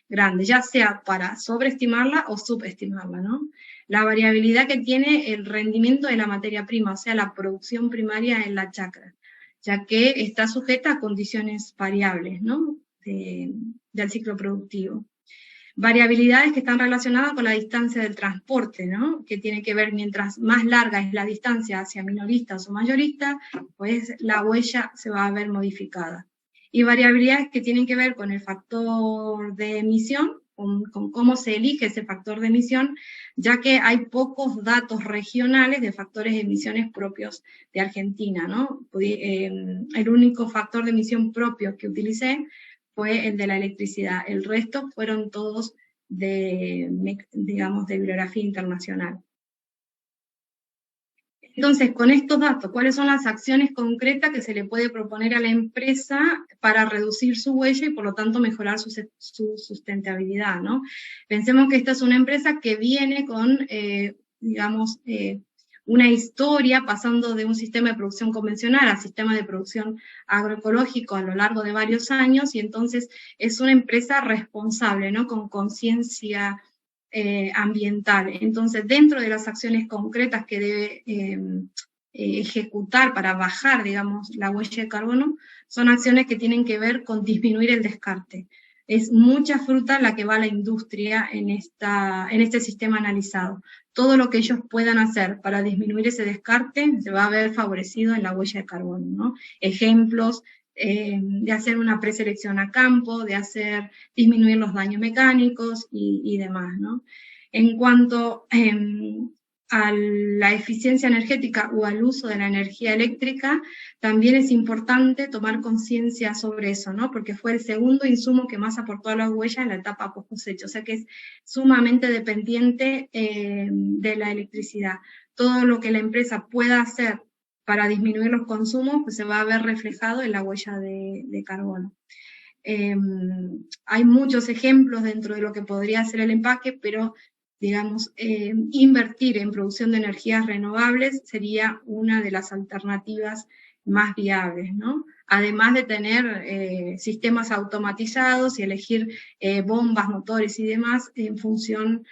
grande, ya sea para sobreestimarla o subestimarla, ¿no? La variabilidad que tiene el rendimiento de la materia prima, o sea, la producción primaria en la chacra, ya que está sujeta a condiciones variables, ¿no? Del ciclo productivo. Variabilidades que están relacionadas con la distancia del transporte, ¿no? Que tiene que ver, mientras más larga es la distancia hacia minoristas o mayoristas, pues la huella se va a ver modificada. Y variabilidades que tienen que ver con el factor de emisión, con cómo se elige ese factor de emisión, ya que hay pocos datos regionales de factores de emisiones propios de Argentina, ¿no? El único factor de emisión propio que utilicé fue el de la electricidad. El resto fueron todos digamos, de bibliografía internacional. Entonces, con estos datos, ¿cuáles son las acciones concretas que se le puede proponer a la empresa para reducir su huella y por lo tanto mejorar su sustentabilidad, ¿no? Pensemos que esta es una empresa que viene con, digamos, una historia pasando de un sistema de producción convencional a sistema de producción agroecológico a lo largo de varios años, y entonces es una empresa responsable, ¿no? Con conciencia ambiental. Entonces, dentro de las acciones concretas que debe ejecutar para bajar, digamos, la huella de carbono, son acciones que tienen que ver con disminuir el descarte. Es mucha fruta la que va a la industria en este sistema analizado. Todo lo que ellos puedan hacer para disminuir ese descarte se va a ver favorecido en la huella de carbono, ¿no? Ejemplos, de hacer una preselección a campo, de disminuir los daños mecánicos y demás, ¿no? En cuanto a la eficiencia energética o al uso de la energía eléctrica, también es importante tomar conciencia sobre eso, ¿no? Porque fue el segundo insumo que más aportó a la huella en la etapa post cosecha, o sea que es sumamente dependiente de la electricidad. Todo lo que la empresa pueda hacer para disminuir los consumos, pues se va a ver reflejado en la huella de carbono. Hay muchos ejemplos dentro de lo que podría ser el empaque, pero digamos, invertir en producción de energías renovables sería una de las alternativas más viables, ¿no? Además de tener sistemas automatizados y elegir bombas, motores y demás en función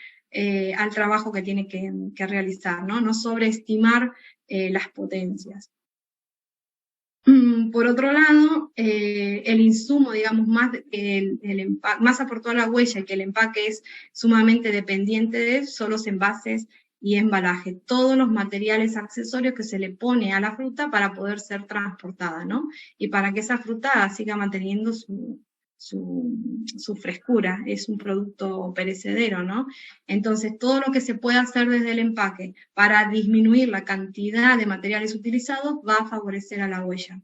al trabajo que tiene que realizar, ¿no? No sobreestimar las potencias. Por otro lado, el insumo, digamos, más aportó a la huella y que el empaque es sumamente dependiente de son los envases y embalaje, todos los materiales accesorios que se le pone a la fruta para poder ser transportada, ¿no? Y para que esa fruta siga manteniendo su frescura, es un producto perecedero, ¿no? Entonces, todo lo que se pueda hacer desde el empaque para disminuir la cantidad de materiales utilizados va a favorecer a la huella.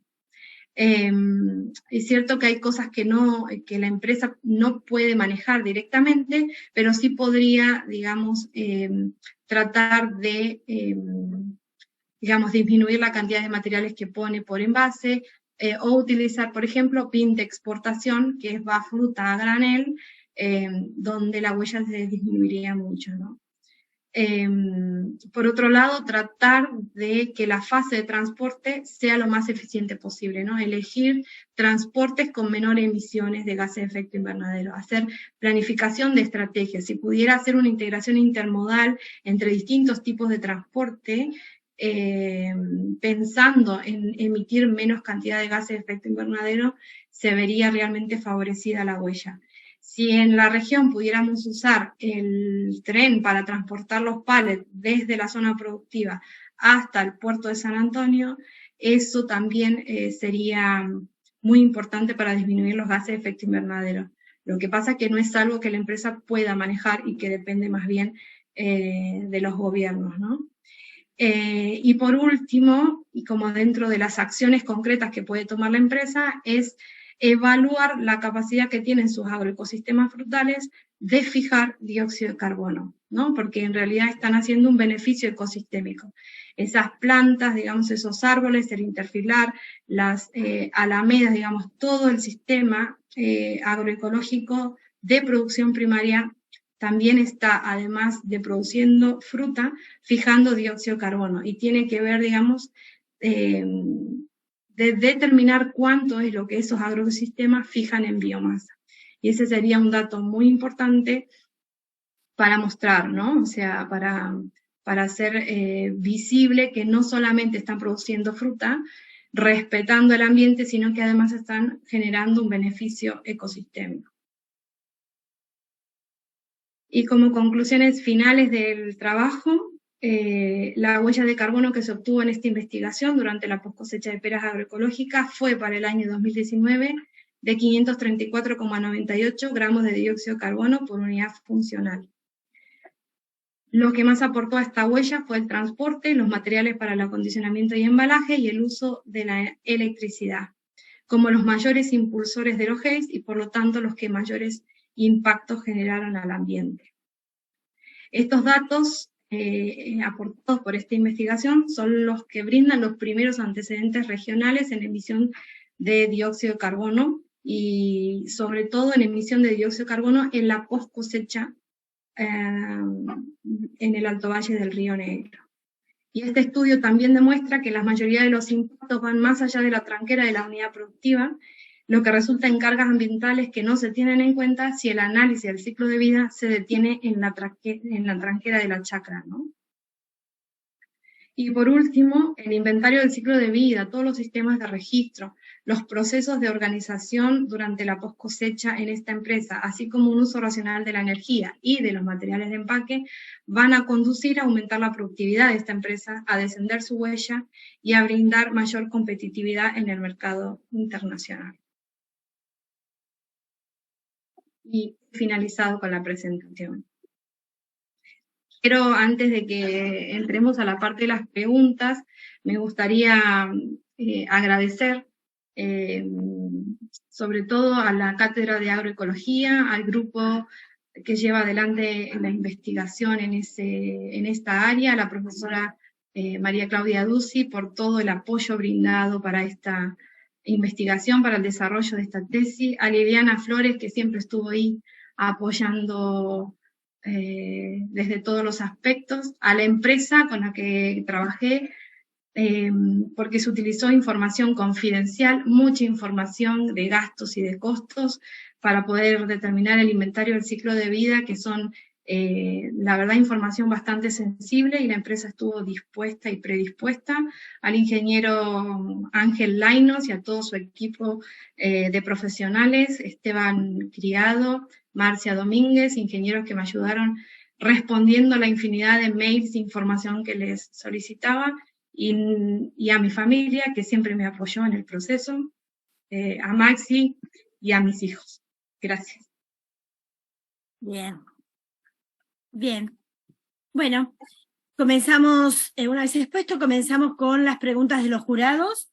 Es cierto que hay cosas que la empresa no puede manejar directamente, pero sí podría, digamos, tratar de, digamos, disminuir la cantidad de materiales que pone por envase, o utilizar, por ejemplo, PIN de exportación, que es fruta a granel, donde la huella se disminuiría mucho, ¿no? Por otro lado, tratar de que la fase de transporte sea lo más eficiente posible, ¿no? Elegir transportes con menores emisiones de gases de efecto invernadero, hacer planificación de estrategias. Si pudiera hacer una integración intermodal entre distintos tipos de transporte, pensando en emitir menos cantidad de gases de efecto invernadero, se vería realmente favorecida la huella. Si en la región pudiéramos usar el tren para transportar los pallets desde la zona productiva hasta el puerto de San Antonio, eso también sería muy importante para disminuir los gases de efecto invernadero. Lo que pasa es que no es algo que la empresa pueda manejar y que depende más bien de los gobiernos, ¿no? Y por último, y como dentro de las acciones concretas que puede tomar la empresa, es evaluar la capacidad que tienen sus agroecosistemas frutales de fijar dióxido de carbono. ¿no? Porque en realidad están haciendo un beneficio ecosistémico. Esas plantas, digamos, esos árboles, el interfilar, las alamedas, digamos, todo el sistema agroecológico de producción primaria también está, además de produciendo fruta, fijando dióxido de carbono, y tiene que ver, digamos, de determinar cuánto es lo que esos agroecosistemas fijan en biomasa. Y ese sería un dato muy importante para mostrar, ¿no? O sea, para hacer visible que no solamente están produciendo fruta, respetando el ambiente, sino que además están generando un beneficio ecosistémico. Y como conclusiones finales del trabajo, la huella de carbono que se obtuvo en esta investigación durante la post-cosecha de peras agroecológicas fue para el año 2019 de 534,98 gramos de dióxido de carbono por unidad funcional. Lo que más aportó a esta huella fue el transporte, los materiales para el acondicionamiento y embalaje y el uso de la electricidad, como los mayores impulsores de los GEIS y por lo tanto los que mayores impactos generaron al ambiente. Estos datos aportados por esta investigación son los que brindan los primeros antecedentes regionales en emisión de dióxido de carbono y sobre todo en emisión de dióxido de carbono en la post cosecha en el Alto Valle del Río Negro. Y este estudio también demuestra que la mayoría de los impactos van más allá de la tranquera de la unidad productiva, lo que resulta en cargas ambientales que no se tienen en cuenta si el análisis del ciclo de vida se detiene en la tranquera de la chacra, ¿no? Y por último, el inventario del ciclo de vida, todos los sistemas de registro, los procesos de organización durante la post cosecha en esta empresa, así como un uso racional de la energía y de los materiales de empaque, van a conducir a aumentar la productividad de esta empresa, a descender su huella y a brindar mayor competitividad en el mercado internacional. Y finalizado con la presentación. Quiero, antes de que entremos a la parte de las preguntas, me gustaría agradecer sobre todo a la Cátedra de Agroecología, al grupo que lleva adelante la investigación en esta área, a la profesora María Claudia Duzzi, por todo el apoyo brindado para esta investigación, para el desarrollo de esta tesis, a Liliana Flores, que siempre estuvo ahí apoyando desde todos los aspectos, a la empresa con la que trabajé, porque se utilizó información confidencial, mucha información de gastos y de costos para poder determinar el inventario del ciclo de vida, que son, la verdad, información bastante sensible, y la empresa estuvo dispuesta y predispuesta, al ingeniero Ángel Lainos y a todo su equipo de profesionales, Esteban Criado, Marcia Domínguez, ingenieros que me ayudaron respondiendo a la infinidad de mails de información que les solicitaba, y a mi familia, que siempre me apoyó en el proceso, a Maxi y a mis hijos. Gracias. Bien. Bien. Bueno, comenzamos, una vez expuesto, comenzamos con las preguntas de los jurados.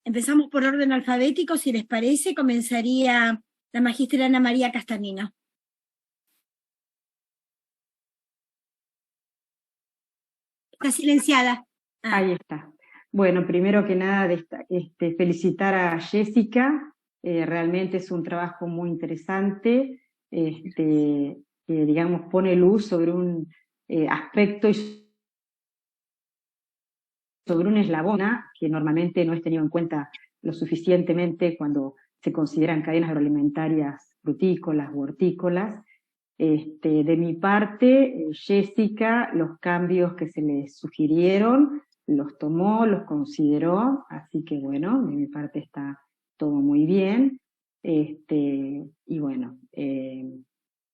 Empezamos por orden alfabético, si les parece. Comenzaría la magíster Ana María Castanino. Está silenciada. Ahí está. Bueno, primero que nada, felicitar a Jessica. Realmente es un trabajo muy interesante, que, digamos, pone luz sobre un aspecto y sobre un eslabón que normalmente no es tenido en cuenta lo suficientemente cuando se consideran cadenas agroalimentarias frutícolas u hortícolas. De mi parte, Jessica, los cambios que se le sugirieron, los tomó, los consideró, así que bueno, de mi parte está todo muy bien. Y bueno,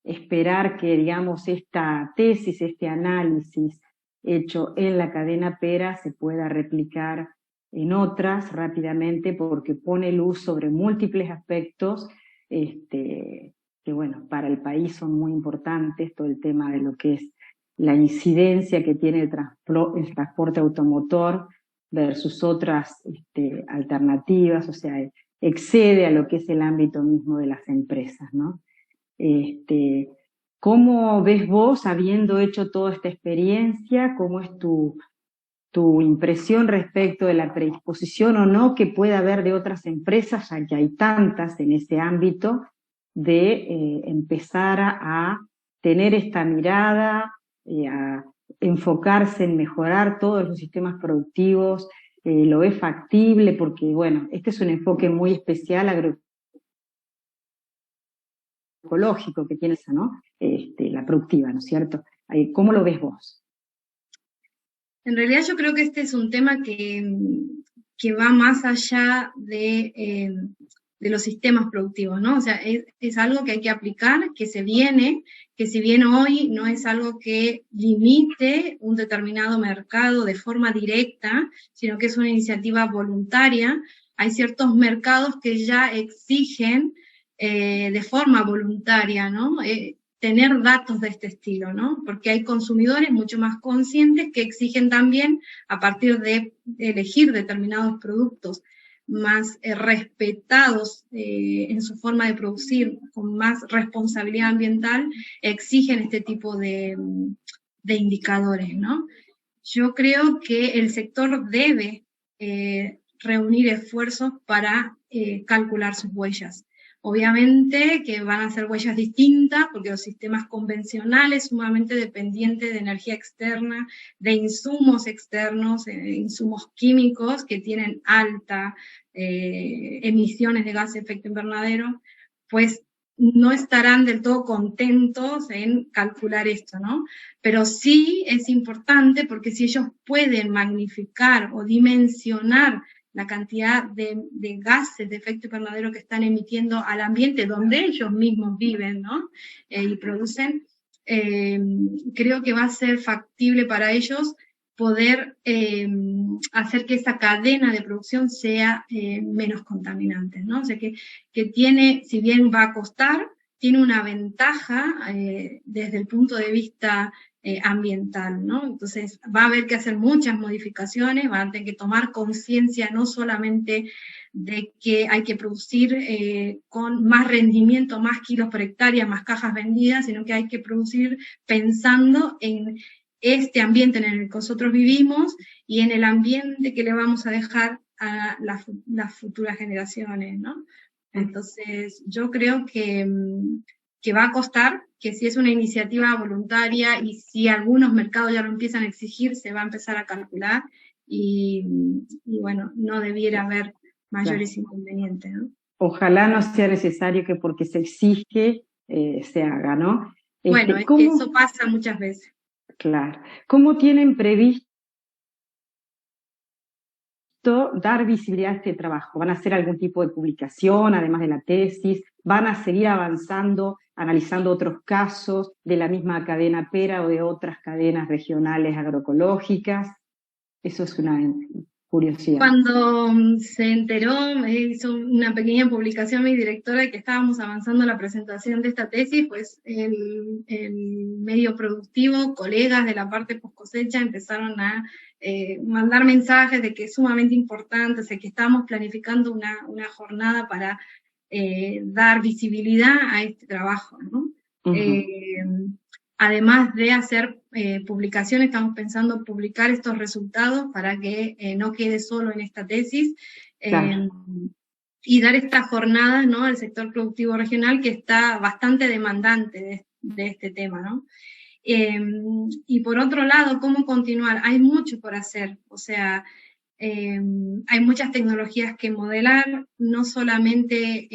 esperar que, digamos, esta tesis, este análisis hecho en la cadena pera se pueda replicar en otras rápidamente, porque pone luz sobre múltiples aspectos que bueno, para el país son muy importantes, todo el tema de lo que es la incidencia que tiene el transporte automotor versus otras alternativas, o sea, excede a lo que es el ámbito mismo de las empresas, ¿no? ¿Cómo ves vos, habiendo hecho toda esta experiencia, cómo es tu impresión respecto de la predisposición o no que pueda haber de otras empresas, ya que hay tantas en ese ámbito, de empezar a tener esta mirada, a enfocarse en mejorar todos los sistemas productivos? ¿Lo es factible? Porque, bueno, este es un enfoque muy especial agroecológico que tiene esa, ¿no? La productiva, ¿no es cierto? ¿Cómo lo ves vos? En realidad yo creo que este es un tema que va más allá de los sistemas productivos, ¿no? O sea, es algo que hay que aplicar, que se viene, que si bien hoy no es algo que limite un determinado mercado de forma directa, sino que es una iniciativa voluntaria, hay ciertos mercados que ya exigen de forma voluntaria, ¿no? Tener datos de este estilo, ¿no? Porque hay consumidores mucho más conscientes que exigen también, a partir de elegir determinados productos más respetados en su forma de producir, con más responsabilidad ambiental, exigen este tipo de indicadores, ¿no? Yo creo que el sector debe reunir esfuerzos para calcular sus huellas. Obviamente que van a ser huellas distintas, porque los sistemas convencionales, sumamente dependientes de energía externa, de insumos externos, insumos químicos que tienen alta emisiones de gas de efecto invernadero, pues no estarán del todo contentos en calcular esto, ¿no? Pero sí es importante porque si ellos pueden magnificar o dimensionar la cantidad de gases de efecto invernadero que están emitiendo al ambiente donde ellos mismos viven, ¿no? Y producen, creo que va a ser factible para ellos poder hacer que esa cadena de producción sea menos contaminante, ¿no? O sea que tiene, si bien va a costar, tiene una ventaja desde el punto de vista ambiental, ¿no? Entonces va a haber que hacer muchas modificaciones, van a tener que tomar conciencia no solamente de que hay que producir con más rendimiento, más kilos por hectárea, más cajas vendidas, sino que hay que producir pensando en este ambiente en el que nosotros vivimos y en el ambiente que le vamos a dejar a las futuras generaciones, ¿no? Entonces, yo creo que va a costar, que si es una iniciativa voluntaria y si algunos mercados ya lo empiezan a exigir, se va a empezar a calcular y bueno, no debiera haber mayores inconvenientes, ¿no? Ojalá no sea necesario que porque se exige se haga, ¿no? Bueno, es que eso pasa muchas veces. Claro. ¿Cómo tienen previsto dar visibilidad a este trabajo? ¿Van a hacer algún tipo de publicación, además de la tesis? ¿Van a seguir avanzando, analizando otros casos de la misma cadena Pera o de otras cadenas regionales agroecológicas? Eso es una curiosidad. Cuando se enteró, me hizo una pequeña publicación mi directora de que estábamos avanzando la presentación de esta tesis, pues el medio productivo, colegas de la parte post cosecha empezaron a mandar mensajes de que es sumamente importante, o sea, que estábamos planificando una jornada para dar visibilidad a este trabajo, ¿no? Además de hacer publicaciones, estamos pensando publicar estos resultados para que no quede solo en esta tesis, claro. Y dar estas jornadas, ¿no?, al sector productivo regional, que está bastante demandante de este tema, ¿no? Y por otro lado, ¿cómo continuar? Hay mucho por hacer, o sea, hay muchas tecnologías que modelar, no solamente,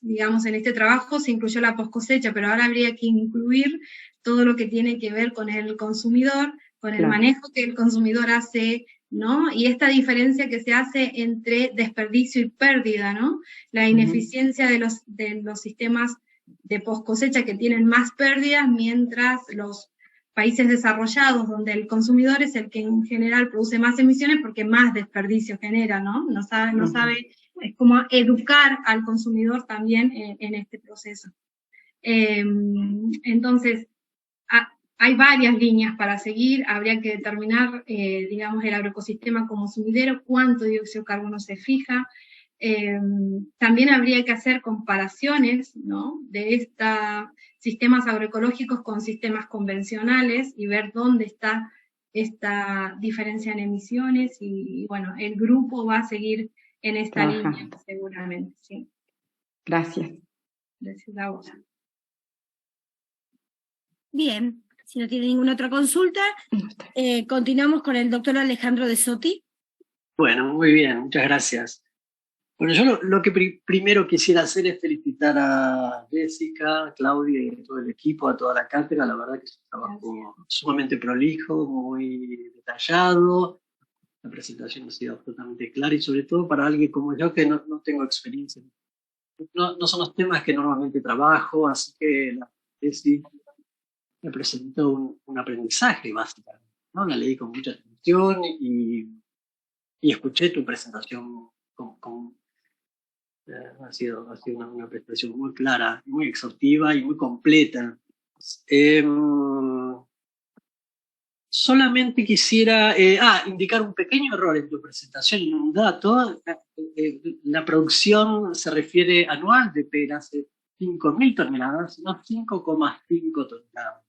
digamos, en este trabajo se incluyó la post cosecha, pero ahora habría que incluir todo lo que tiene que ver con el consumidor, con el manejo que el consumidor hace, ¿no? Y esta diferencia que se hace entre desperdicio y pérdida, ¿no? La ineficiencia de los sistemas de post cosecha que tienen más pérdidas, mientras los países desarrollados, donde el consumidor es el que en general produce más emisiones porque más desperdicio genera, ¿no? No sabe, es como educar al consumidor también en este proceso. Entonces, hay varias líneas para seguir, habría que determinar, digamos, el agroecosistema como sumidero, cuánto dióxido de carbono se fija. También habría que hacer comparaciones, ¿no?, de sistemas agroecológicos con sistemas convencionales y ver dónde está esta diferencia en emisiones y bueno, el grupo va a seguir en esta línea seguramente, sí. Gracias. Gracias a vos. Bien, si no tiene ninguna otra consulta, continuamos con el doctor Alejandro de Sotti. Bueno, muy bien, muchas gracias. Bueno, yo lo que primero quisiera hacer es felicitar a Jessica, Claudia y a todo el equipo, a toda la cátedra. La verdad que es un trabajo sumamente prolijo, muy detallado. La presentación ha sido absolutamente clara y sobre todo para alguien como yo que no tengo experiencia. No son los temas que normalmente trabajo, así que la tesis me presentó un aprendizaje básicamente, ¿no? La leí con mucha atención y escuché tu presentación ha sido una presentación muy clara, muy exhaustiva y muy completa. Solamente quisiera indicar un pequeño error en tu presentación, en un dato. La producción se refiere anual de peras, 5.000 toneladas, no 5,5 toneladas.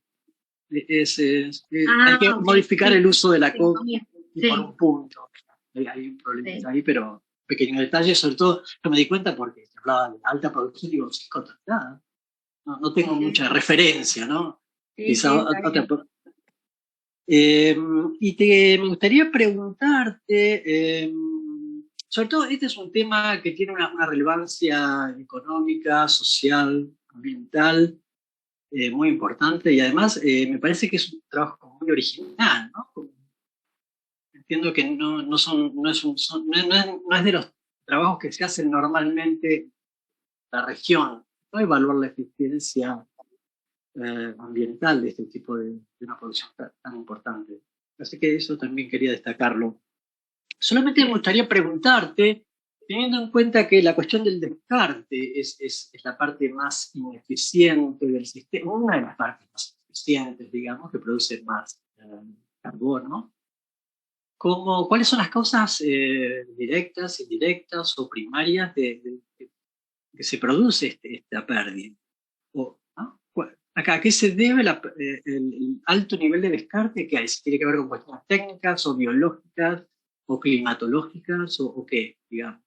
Hay que modificar el uso de la coca por un punto. Hay un problema ahí, pero pequeño detalle, sobre todo yo me di cuenta porque se hablaba de alta producción, digo, 5 toneladas. No tengo mucha referencia, ¿no? Quizá otra. Me gustaría preguntarte, sobre todo este es un tema que tiene una relevancia económica, social, ambiental, muy importante y además me parece que es un trabajo muy original, ¿no? Entiendo que no es de los trabajos que se hacen normalmente en la región, no evaluar la eficiencia ambiental de este tipo de una producción tan importante. Así que eso también quería destacarlo. Solamente me gustaría preguntarte, teniendo en cuenta que la cuestión del descarte es la parte más ineficiente del sistema, una de las partes más eficientes, digamos, que produce más carbono, ¿cuáles son las causas directas, indirectas o primarias de que se produce esta pérdida? ¿A qué se debe el alto nivel de descarte que hay? Si tiene que ver con cuestiones técnicas o biológicas o climatológicas o qué, digamos.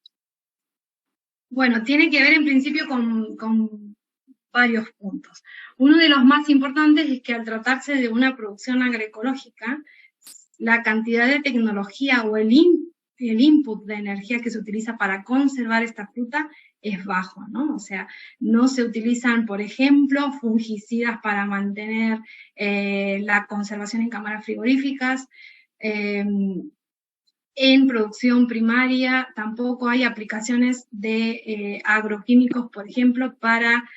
Bueno, tiene que ver en principio con varios puntos. Uno de los más importantes es que al tratarse de una producción agroecológica, la cantidad de tecnología o el input de energía que se utiliza para conservar esta fruta es bajo, ¿no? O sea, no se utilizan, por ejemplo, fungicidas para mantener la conservación en cámaras frigoríficas. En producción primaria tampoco hay aplicaciones de agroquímicos, por ejemplo, para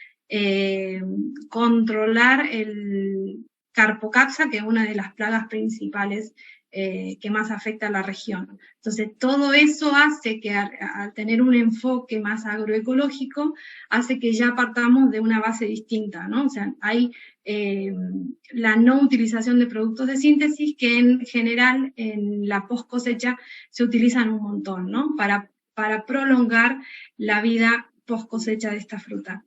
controlar el carpocapsa, que es una de las plagas principales que más afecta a la región. Entonces, todo eso hace que al tener un enfoque más agroecológico, hace que ya partamos de una base distinta, ¿no? O sea, hay la no utilización de productos de síntesis que en general en la post cosecha se utilizan un montón, ¿no? Para prolongar la vida post cosecha de esta fruta.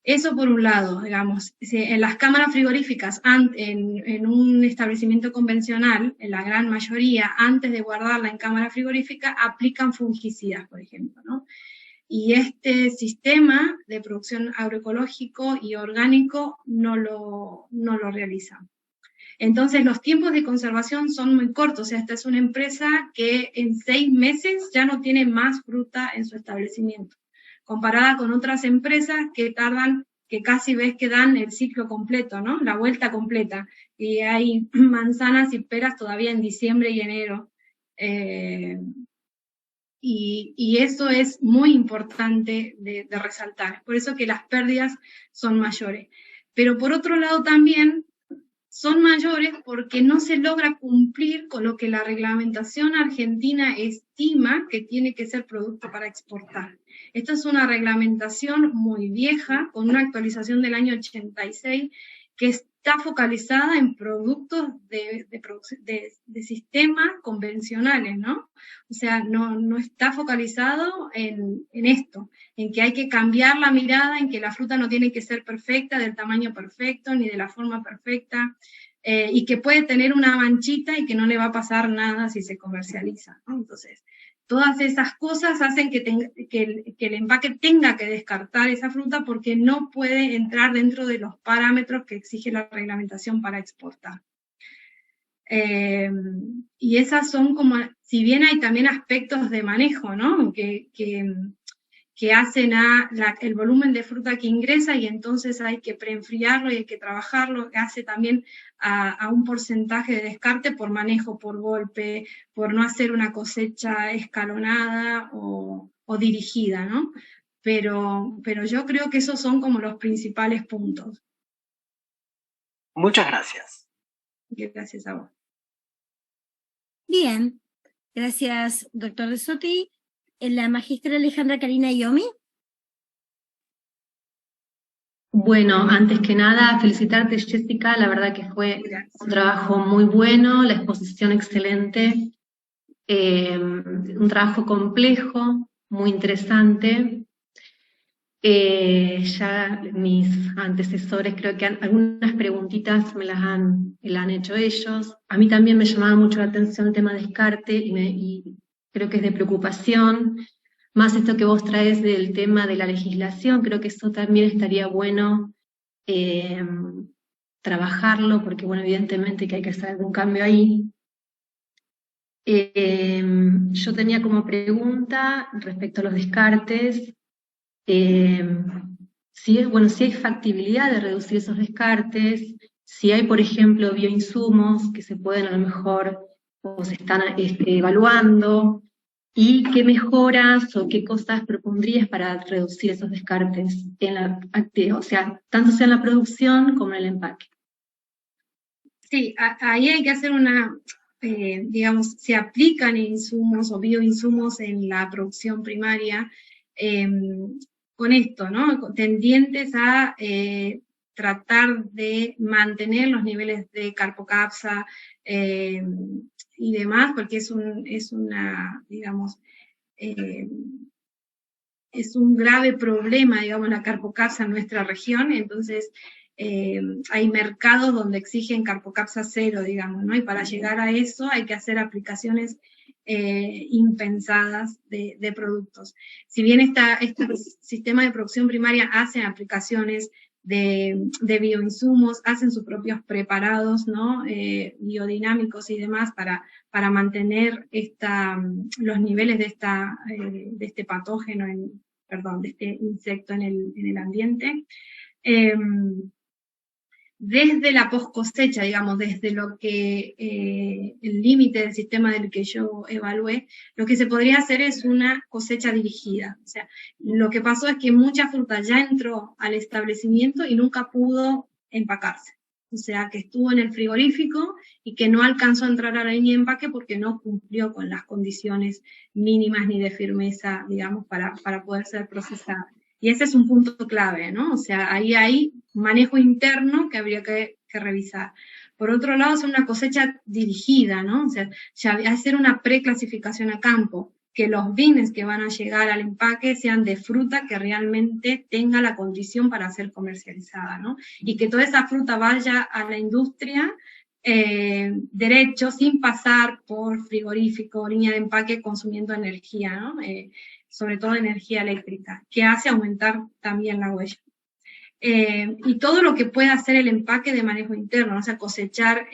Eso por un lado, digamos, en las cámaras frigoríficas, en un establecimiento convencional, en la gran mayoría, antes de guardarla en cámara frigorífica, aplican fungicidas, por ejemplo, ¿no? Y este sistema de producción agroecológico y orgánico no lo realiza. Entonces los tiempos de conservación son muy cortos, o sea, esta es una empresa que en 6 meses ya no tiene más fruta en su establecimiento, comparada con otras empresas que tardan, que casi ves que dan el ciclo completo, ¿no? La vuelta completa, y hay manzanas y peras todavía en diciembre y enero, y eso es muy importante de resaltar, por eso que las pérdidas son mayores. Pero por otro lado también son mayores porque no se logra cumplir con lo que la reglamentación argentina estima que tiene que ser producto para exportar. Esta es una reglamentación muy vieja, con una actualización del año 86, que está focalizada en productos de sistemas convencionales, ¿no? O sea, no está focalizado en esto, en que hay que cambiar la mirada, en que la fruta no tiene que ser perfecta, del tamaño perfecto, ni de la forma perfecta, y que puede tener una manchita y que no le va a pasar nada si se comercializa, ¿no? Entonces, todas esas cosas hacen que el empaque tenga que descartar esa fruta porque no puede entrar dentro de los parámetros que exige la reglamentación para exportar. Y esas son como, si bien hay también aspectos de manejo, ¿no? Que hacen el volumen de fruta que ingresa y entonces hay que preenfriarlo y hay que trabajarlo, que hace también a un porcentaje de descarte por manejo, por golpe, por no hacer una cosecha escalonada o dirigida, ¿no? Pero yo creo que esos son como los principales puntos. Muchas gracias. Gracias a vos. Bien, gracias, doctor De Sotti. La magistra Alejandra Karina Yomi. Bueno, antes que nada, felicitarte, Jessica, la verdad que fue un trabajo muy bueno, la exposición excelente, un trabajo complejo, muy interesante. Ya mis antecesores creo que algunas preguntitas me las han hecho ellos. A mí también me llamaba mucho la atención el tema de descarte y creo que es de preocupación. Más esto que vos traes del tema de la legislación, creo que eso también estaría bueno trabajarlo, porque bueno, evidentemente que hay que hacer algún cambio ahí. Yo tenía como pregunta respecto a los descartes, si hay factibilidad de reducir esos descartes, si hay, por ejemplo, bioinsumos que se pueden a lo mejor, o se están evaluando, y qué mejoras o qué cosas propondrías para reducir esos descartes en la actividad, o sea, tanto sea en la producción como en el empaque. Sí, ahí hay que hacer digamos, se aplican insumos o bioinsumos en la producción primaria con esto, ¿no? Tendientes a tratar de mantener los niveles de carpocapsa y demás, porque es un grave problema, digamos, la carpocapsa en nuestra región, entonces hay mercados donde exigen carpocapsa cero, digamos, ¿no? Y para llegar a eso hay que hacer aplicaciones impensadas de productos. Si bien este sistema de producción primaria hace aplicaciones de bioinsumos, hacen sus propios preparados, ¿no? Biodinámicos y demás para mantener los niveles de este patógeno, de este insecto en el ambiente. Desde la post cosecha, digamos, desde lo que el límite del sistema del que yo evalué, lo que se podría hacer es una cosecha dirigida. O sea, lo que pasó es que mucha fruta ya entró al establecimiento y nunca pudo empacarse. O sea, que estuvo en el frigorífico y que no alcanzó a entrar a la línea de empaque porque no cumplió con las condiciones mínimas ni de firmeza, digamos, para poder ser procesada. Y ese es un punto clave, ¿no? O sea, ahí hay manejo interno que habría que revisar. Por otro lado, es una cosecha dirigida, ¿no? O sea, ya hacer una preclasificación a campo, que los bienes que van a llegar al empaque sean de fruta que realmente tenga la condición para ser comercializada, ¿no? Y que toda esa fruta vaya a la industria derecho, sin pasar por frigorífico, línea de empaque, consumiendo energía, ¿no? Sobre todo energía eléctrica, que hace aumentar también la huella. Y todo lo que pueda hacer el empaque de manejo interno, o sea, cosechar,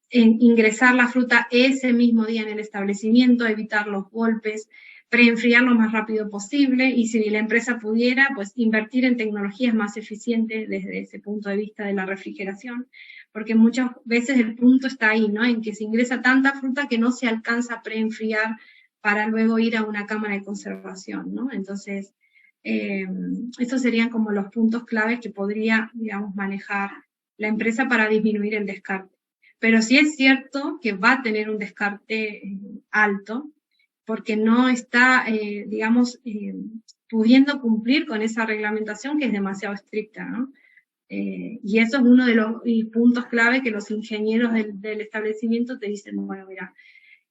ingresar la fruta ese mismo día en el establecimiento, evitar los golpes, preenfriar lo más rápido posible, y si la empresa pudiera, pues invertir en tecnologías más eficientes desde ese punto de vista de la refrigeración, porque muchas veces el punto está ahí, ¿no? En que se ingresa tanta fruta que no se alcanza a preenfriar para luego ir a una cámara de conservación, ¿no? Entonces, estos serían como los puntos claves que podría, digamos, manejar la empresa para disminuir el descarte. Pero sí es cierto que va a tener un descarte alto, porque no está, digamos, pudiendo cumplir con esa reglamentación que es demasiado estricta, ¿no? Y eso es uno de los puntos clave que los ingenieros del establecimiento te dicen, bueno, mira,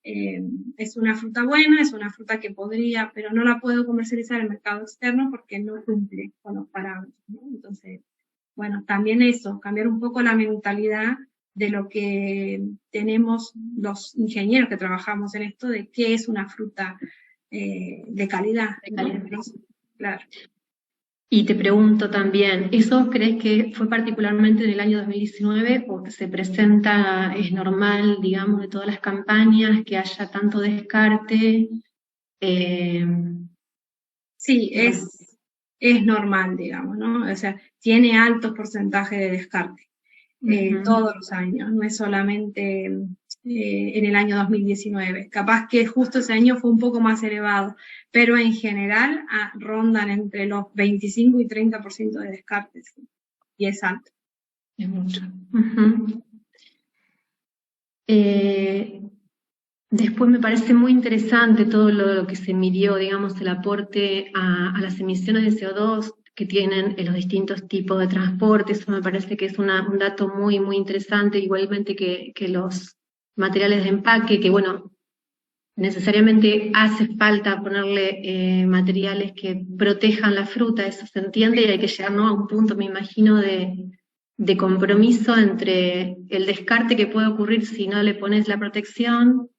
es una fruta buena, es una fruta que podría, pero no la puedo comercializar en el mercado externo porque no cumple con los parámetros, ¿no? Entonces, bueno, también eso, cambiar un poco la mentalidad de lo que tenemos los ingenieros que trabajamos en esto, de qué es una fruta de calidad. Claro. Y te pregunto también, ¿eso crees que fue particularmente en el año 2019 o que se presenta, es normal, digamos, de todas las campañas, que haya tanto descarte? Sí, es normal, digamos, ¿no? O sea, tiene altos porcentajes de descarte todos los años, no es solamente en el año 2019. Capaz que justo ese año fue un poco más elevado, pero en general rondan entre los 25 y 30% de descartes, y es alto. Es mucho. Después me parece muy interesante todo lo que se midió, digamos, el aporte a las emisiones de CO2 que tienen los distintos tipos de transporte. Eso me parece que es un dato muy, muy interesante, igualmente que los materiales de empaque, que bueno, necesariamente hace falta ponerle materiales que protejan la fruta, eso se entiende, y hay que llegar, ¿no?, a un punto, me imagino, de compromiso entre el descarte que puede ocurrir si no le pones la protección.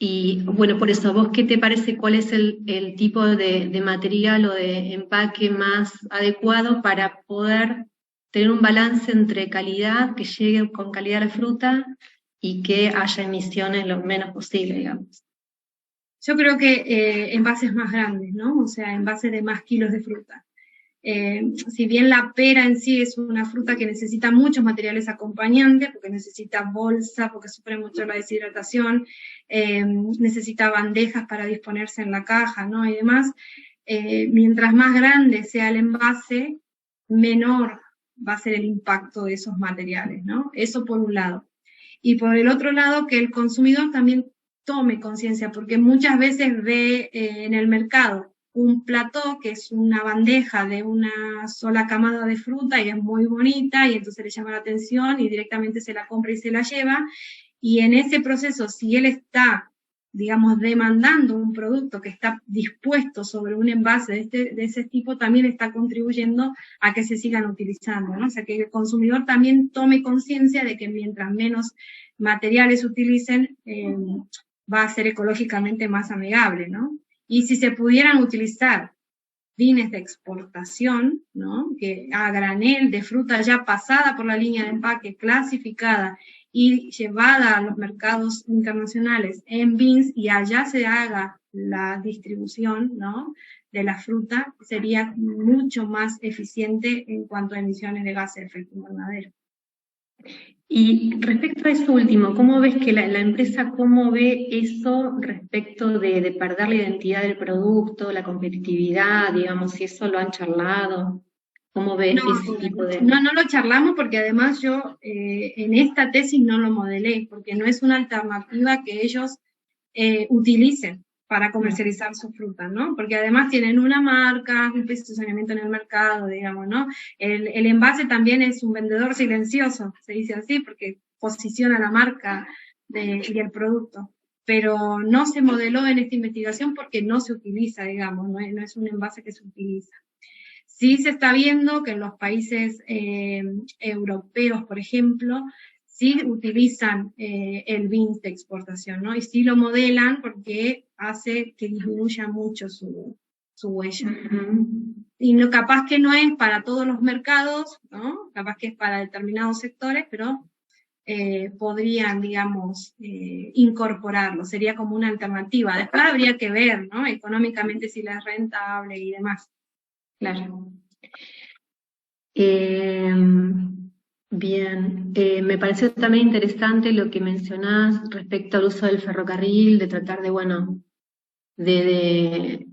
Y bueno, por eso, ¿vos qué te parece, cuál es el tipo de material o de empaque más adecuado para poder tener un balance entre calidad, que llegue con calidad a la fruta, y que haya emisiones lo menos posible, digamos? Yo creo que envases más grandes, ¿no? O sea, envases de más kilos de fruta. Si bien la pera en sí es una fruta que necesita muchos materiales acompañantes, porque necesita bolsa, porque sufre mucho la deshidratación, necesita bandejas para disponerse en la caja, ¿no? Y demás, mientras más grande sea el envase, menor va a ser el impacto de esos materiales, ¿no? Eso por un lado. Y por el otro lado, que el consumidor también tome conciencia, porque muchas veces ve en el mercado un plató que es una bandeja de una sola camada de fruta y es muy bonita, y entonces le llama la atención y directamente se la compra y se la lleva, y en ese proceso, si él está, digamos, demandando un producto que está dispuesto sobre un envase de ese tipo, también está contribuyendo a que se sigan utilizando, ¿no? O sea, que el consumidor también tome conciencia de que mientras menos materiales utilicen, va a ser ecológicamente más amigable, ¿no? Y si se pudieran utilizar vines de exportación, ¿no?, que a granel de fruta ya pasada por la línea de empaque, clasificada y llevada a los mercados internacionales en beans, y allá se haga la distribución, ¿no?, de la fruta, sería mucho más eficiente en cuanto a emisiones de gases de efecto invernadero. Y respecto a eso último, ¿cómo ves que la empresa, cómo ve eso respecto de perder la identidad del producto, la competitividad, digamos, si eso lo han charlado? ¿Cómo ves ese tipo de...? No lo charlamos, porque además yo en esta tesis no lo modelé, porque no es una alternativa que ellos utilicen para comercializar su fruta, ¿no? Porque además tienen una marca, un posicionamiento en el mercado, digamos, ¿no? El envase también es un vendedor silencioso, se dice así, porque posiciona la marca y el producto. Pero no se modeló en esta investigación porque no se utiliza, digamos, no es un envase que se utiliza. Sí se está viendo que en los países europeos, por ejemplo, sí utilizan el beans de exportación, ¿no? Y sí lo modelan porque hace que disminuya mucho su huella. Y no, capaz que no es para todos los mercados, ¿no? Capaz que es para determinados sectores, pero podrían, digamos, incorporarlo. Sería como una alternativa. Después habría que ver, ¿no?, económicamente si la es rentable y demás. Claro. Bien, me pareció también interesante lo que mencionás respecto al uso del ferrocarril, de tratar de, bueno, de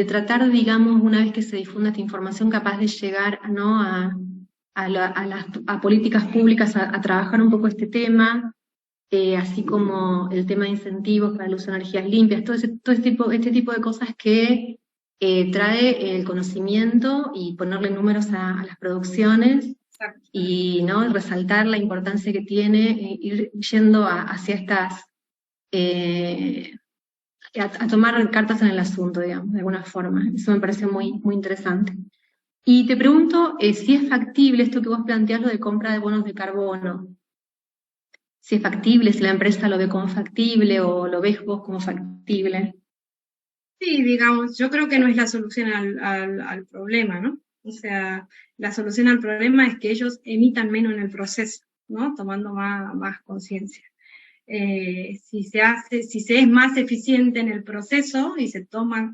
tratar, digamos, una vez que se difunda esta información, capaz de llegar, ¿no?, a políticas públicas, a trabajar un poco este tema, así como el tema de incentivos para el uso de energías limpias, todo este tipo de cosas que trae el conocimiento y ponerle números a las producciones y, ¿no?, resaltar la importancia que tiene ir yendo hacia estas, a tomar cartas en el asunto, digamos, de alguna forma. Eso me parece muy, muy interesante. Y te pregunto si es factible esto que vos planteás, lo de compra de bonos de carbono. Si es factible, si la empresa lo ve como factible o lo ves vos como factible. Sí, digamos, yo creo que no es la solución al problema, ¿no? O sea, la solución al problema es que ellos emitan menos en el proceso, ¿no? Tomando más conciencia. Si se es más eficiente en el proceso y se toma,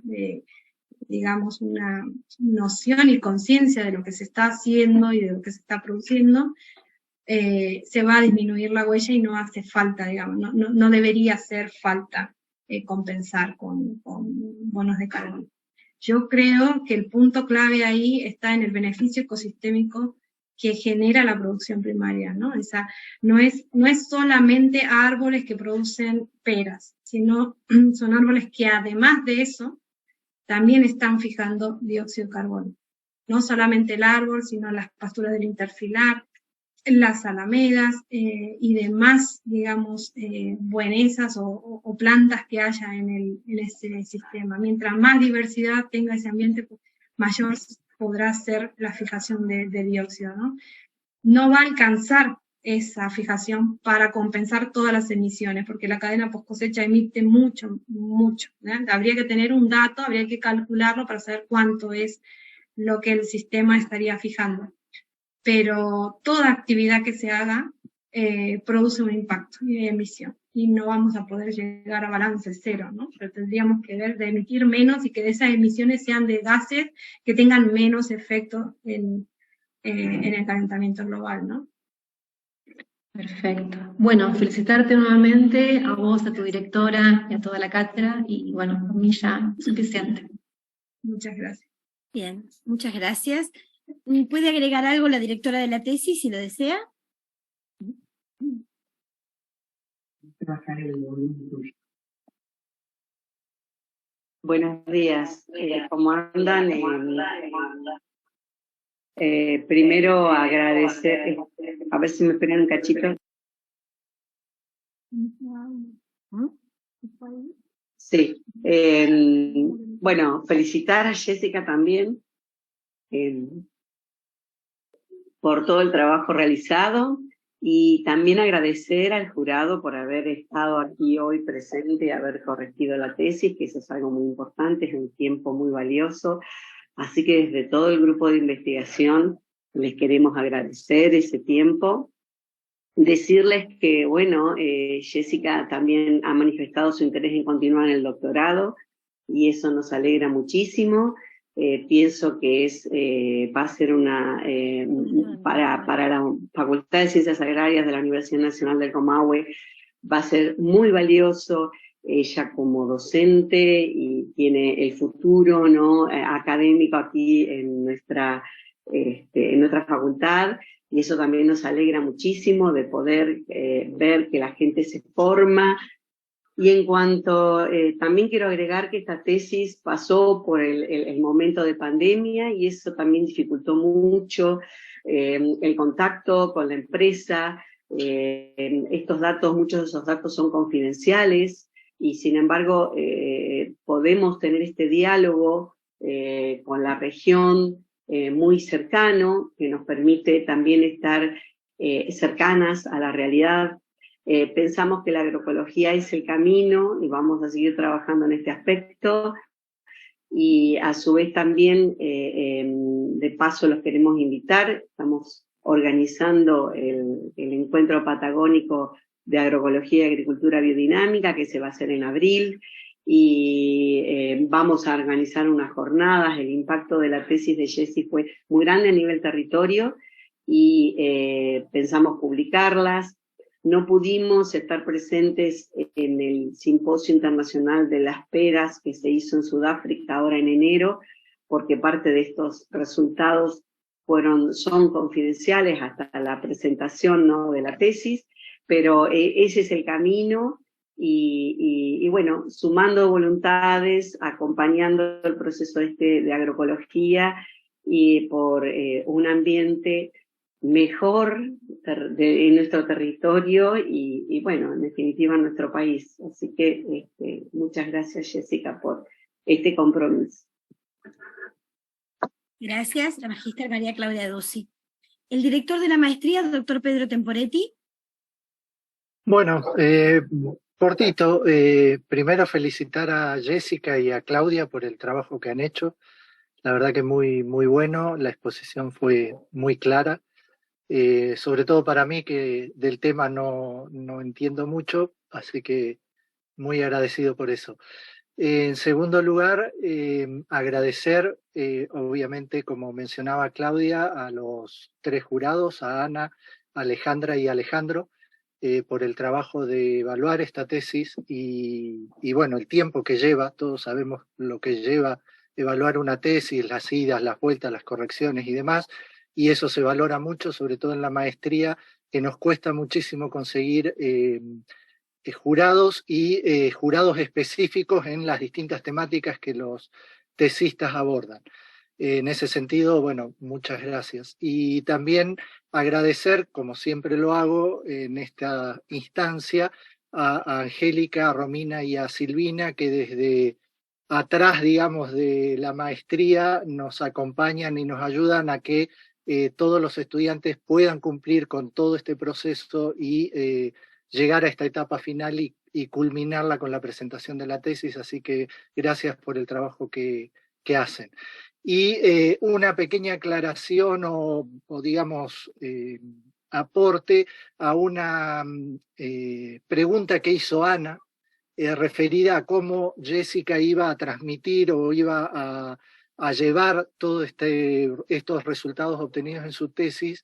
digamos, una noción y conciencia de lo que se está haciendo y de lo que se está produciendo, se va a disminuir la huella y no hace falta, digamos, no debería hacer falta compensar con bonos de carbono. Yo creo que el punto clave ahí está en el beneficio ecosistémico que genera la producción primaria, ¿no? Esa, no es solamente árboles que producen peras, sino son árboles que además de eso también están fijando dióxido de carbono. No solamente el árbol, sino las pasturas del interfilar, las alamedas y demás, digamos, buenezas o plantas que haya en ese sistema. Mientras más diversidad tenga ese ambiente, mayor podrá ser la fijación de dióxido, ¿no? No va a alcanzar esa fijación para compensar todas las emisiones, porque la cadena post cosecha emite mucho, mucho, ¿no? Habría que tener un dato, habría que calcularlo para saber cuánto es lo que el sistema estaría fijando. Pero toda actividad que se haga produce un impacto de emisión y no vamos a poder llegar a balance cero, ¿no? Pero tendríamos que ver de emitir menos y que esas emisiones sean de gases que tengan menos efecto en el calentamiento global, ¿no? Perfecto. Bueno, felicitarte nuevamente a vos, a tu directora y a toda la cátedra, y bueno, por mí ya suficiente. Muchas gracias. Bien, muchas gracias. ¿Puede agregar algo la directora de la tesis, si lo desea? Buenos días. ¿Cómo andan? Primero agradecer, a ver si me esperan un cachito. Sí. Bueno, felicitar a Jessica también por todo el trabajo realizado y también agradecer al jurado por haber estado aquí hoy presente y haber corregido la tesis, que eso es algo muy importante, es un tiempo muy valioso. Así que desde todo el grupo de investigación les queremos agradecer ese tiempo. Decirles que, bueno, Jessica también ha manifestado su interés en continuar en el doctorado y eso nos alegra muchísimo. Pienso que va a ser para la Facultad de Ciencias Agrarias de la Universidad Nacional del Comahue, va a ser muy valioso. Ella como docente y tiene el futuro, ¿no?, académico aquí en nuestra facultad, y eso también nos alegra muchísimo de poder ver que la gente se forma. Y en cuanto, también quiero agregar que esta tesis pasó por el momento de pandemia y eso también dificultó mucho el contacto con la empresa. Estos datos, muchos de esos datos son confidenciales y sin embargo podemos tener este diálogo con la región muy cercano, que nos permite también estar cercanas a la realidad. Pensamos que la agroecología es el camino y vamos a seguir trabajando en este aspecto y a su vez también de paso los queremos invitar. Estamos organizando el encuentro patagónico de agroecología y agricultura biodinámica que se va a hacer en abril y vamos a organizar unas jornadas. El impacto de la tesis de Jessie fue muy grande a nivel territorio y pensamos publicarlas. No pudimos estar presentes en el Simposio Internacional de las Peras que se hizo en Sudáfrica ahora en enero, porque parte de estos resultados son confidenciales hasta la presentación, ¿no?, de la tesis, pero ese es el camino y bueno, sumando voluntades, acompañando el proceso de agroecología y por un ambiente mejor en nuestro territorio y bueno, en definitiva en nuestro país. Así que muchas gracias, Jessica, por este compromiso. Gracias, la magíster María Claudia Duzzi. El director de la maestría, doctor Pedro Temporetti. Bueno, cortito, primero felicitar a Jessica y a Claudia por el trabajo que han hecho. La verdad que muy bueno, la exposición fue muy clara, sobre todo para mí que del tema no entiendo mucho, así que muy agradecido por eso. En segundo lugar, agradecer, obviamente, como mencionaba Claudia, a los 3 jurados, a Ana, Alejandra y Alejandro, por el trabajo de evaluar esta tesis y bueno, el tiempo que lleva, todos sabemos lo que lleva evaluar una tesis, las idas, las vueltas, las correcciones y demás, y eso se valora mucho, sobre todo en la maestría, que nos cuesta muchísimo conseguir jurados y jurados específicos en las distintas temáticas que los tesistas abordan. En ese sentido, bueno, muchas gracias. Y también agradecer, como siempre lo hago en esta instancia, a Angélica, a Romina y a Silvina, que desde atrás, digamos, de la maestría nos acompañan y nos ayudan a que todos los estudiantes puedan cumplir con todo este proceso y llegar a esta etapa final y culminarla con la presentación de la tesis, así que gracias por el trabajo que hacen. Y una pequeña aclaración o digamos, aporte a una pregunta que hizo Ana, referida a cómo Jessica iba a transmitir o iba a llevar todos estos resultados obtenidos en su tesis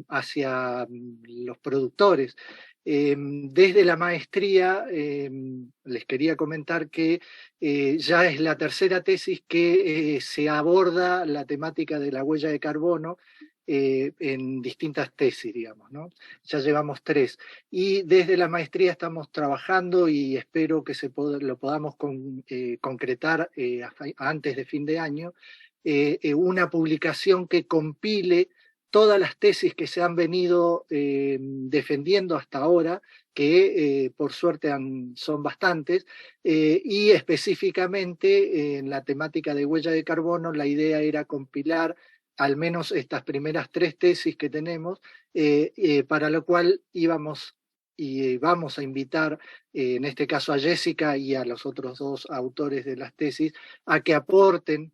hacia los productores. Desde la maestría les quería comentar que ya es la tercera tesis que se aborda la temática de la huella de carbono en distintas tesis, digamos, ¿no? Ya llevamos 3. Y desde la maestría estamos trabajando y espero que lo podamos concretar antes de fin de año, una publicación que compile todas las tesis que se han venido defendiendo hasta ahora, que por suerte son bastantes, y específicamente en la temática de huella de carbono, la idea era compilar al menos estas primeras 3 tesis que tenemos, para lo cual vamos a invitar, en este caso a Jessica y a los otros 2 autores de las tesis, a que aporten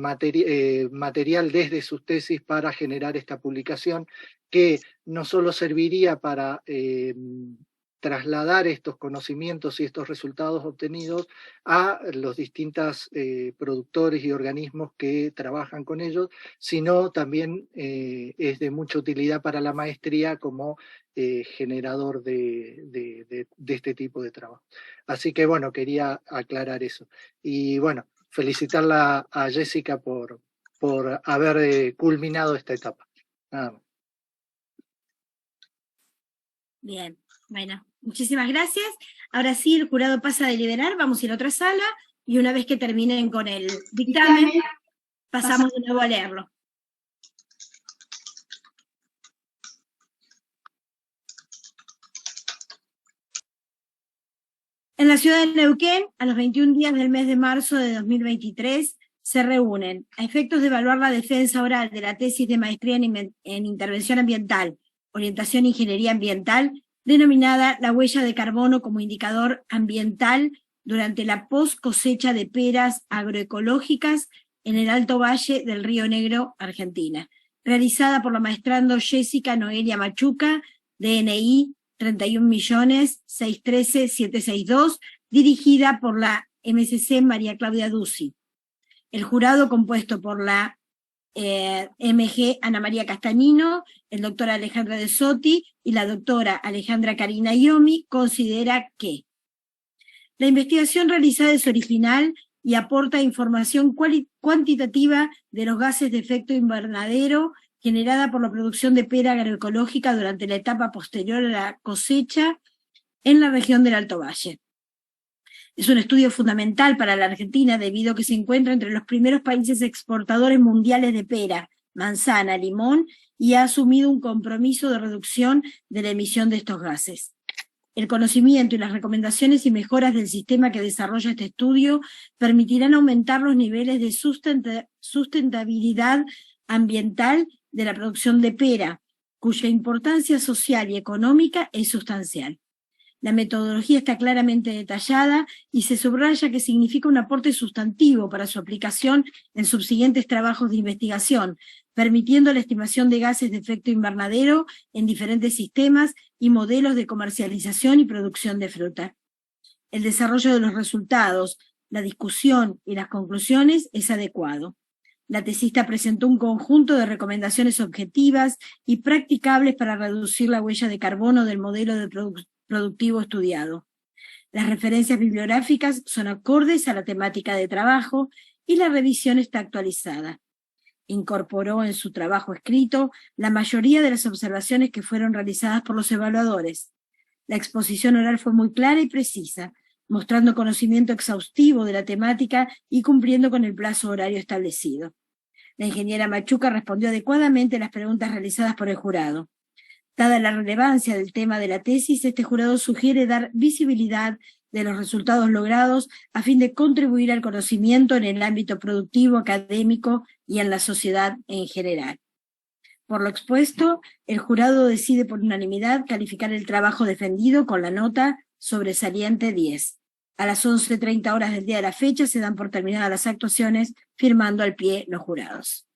material desde sus tesis para generar esta publicación, que no solo serviría para trasladar estos conocimientos y estos resultados obtenidos a los distintos productores y organismos que trabajan con ellos, sino también es de mucha utilidad para la maestría como generador de este tipo de trabajo. Así que bueno, quería aclarar eso. Y bueno, felicitarla a Jessica por haber culminado esta etapa. Nada más. Bien, bueno, muchísimas gracias. Ahora sí, el jurado pasa a deliberar, vamos a ir a otra sala, y una vez que terminen con el dictamen, pasamos de nuevo a leerlo. En la ciudad de Neuquén, a los 21 días del mes de marzo de 2023, se reúnen, a efectos de evaluar la defensa oral de la tesis de maestría en intervención ambiental, orientación e ingeniería ambiental, denominada la huella de carbono como indicador ambiental durante la post cosecha de peras agroecológicas en el Alto Valle del Río Negro, Argentina, realizada por la maestrando Jessica Noelia Machuca, DNI 31.613.762, dirigida por la MSC María Claudia Duzzi. El jurado, compuesto por la MG Ana María Castañino, el doctor Alejandra de Sotti y la doctora Alejandra Karina Iomi, considera que la investigación realizada es original y aporta información cuantitativa de los gases de efecto invernadero generada por la producción de pera agroecológica durante la etapa posterior a la cosecha en la región del Alto Valle. Es un estudio fundamental para la Argentina debido a que se encuentra entre los primeros países exportadores mundiales de pera, manzana, limón y ha asumido un compromiso de reducción de la emisión de estos gases. El conocimiento y las recomendaciones y mejoras del sistema que desarrolla este estudio permitirán aumentar los niveles de sustentabilidad ambiental de la producción de pera, cuya importancia social y económica es sustancial. La metodología está claramente detallada y se subraya que significa un aporte sustantivo para su aplicación en subsiguientes trabajos de investigación, permitiendo la estimación de gases de efecto invernadero en diferentes sistemas y modelos de comercialización y producción de fruta. El desarrollo de los resultados, la discusión y las conclusiones es adecuado. La tesista presentó un conjunto de recomendaciones objetivas y practicables para reducir la huella de carbono del modelo de productivo estudiado. Las referencias bibliográficas son acordes a la temática de trabajo y la revisión está actualizada. Incorporó en su trabajo escrito la mayoría de las observaciones que fueron realizadas por los evaluadores. La exposición oral fue muy clara y precisa, mostrando conocimiento exhaustivo de la temática y cumpliendo con el plazo horario establecido. La ingeniera Machuca respondió adecuadamente a las preguntas realizadas por el jurado. Dada la relevancia del tema de la tesis, este jurado sugiere dar visibilidad de los resultados logrados a fin de contribuir al conocimiento en el ámbito productivo, académico y en la sociedad en general. Por lo expuesto, el jurado decide por unanimidad calificar el trabajo defendido con la nota sobresaliente 10. A las 11:30 horas del día de la fecha se dan por terminadas las actuaciones, firmando al pie los jurados.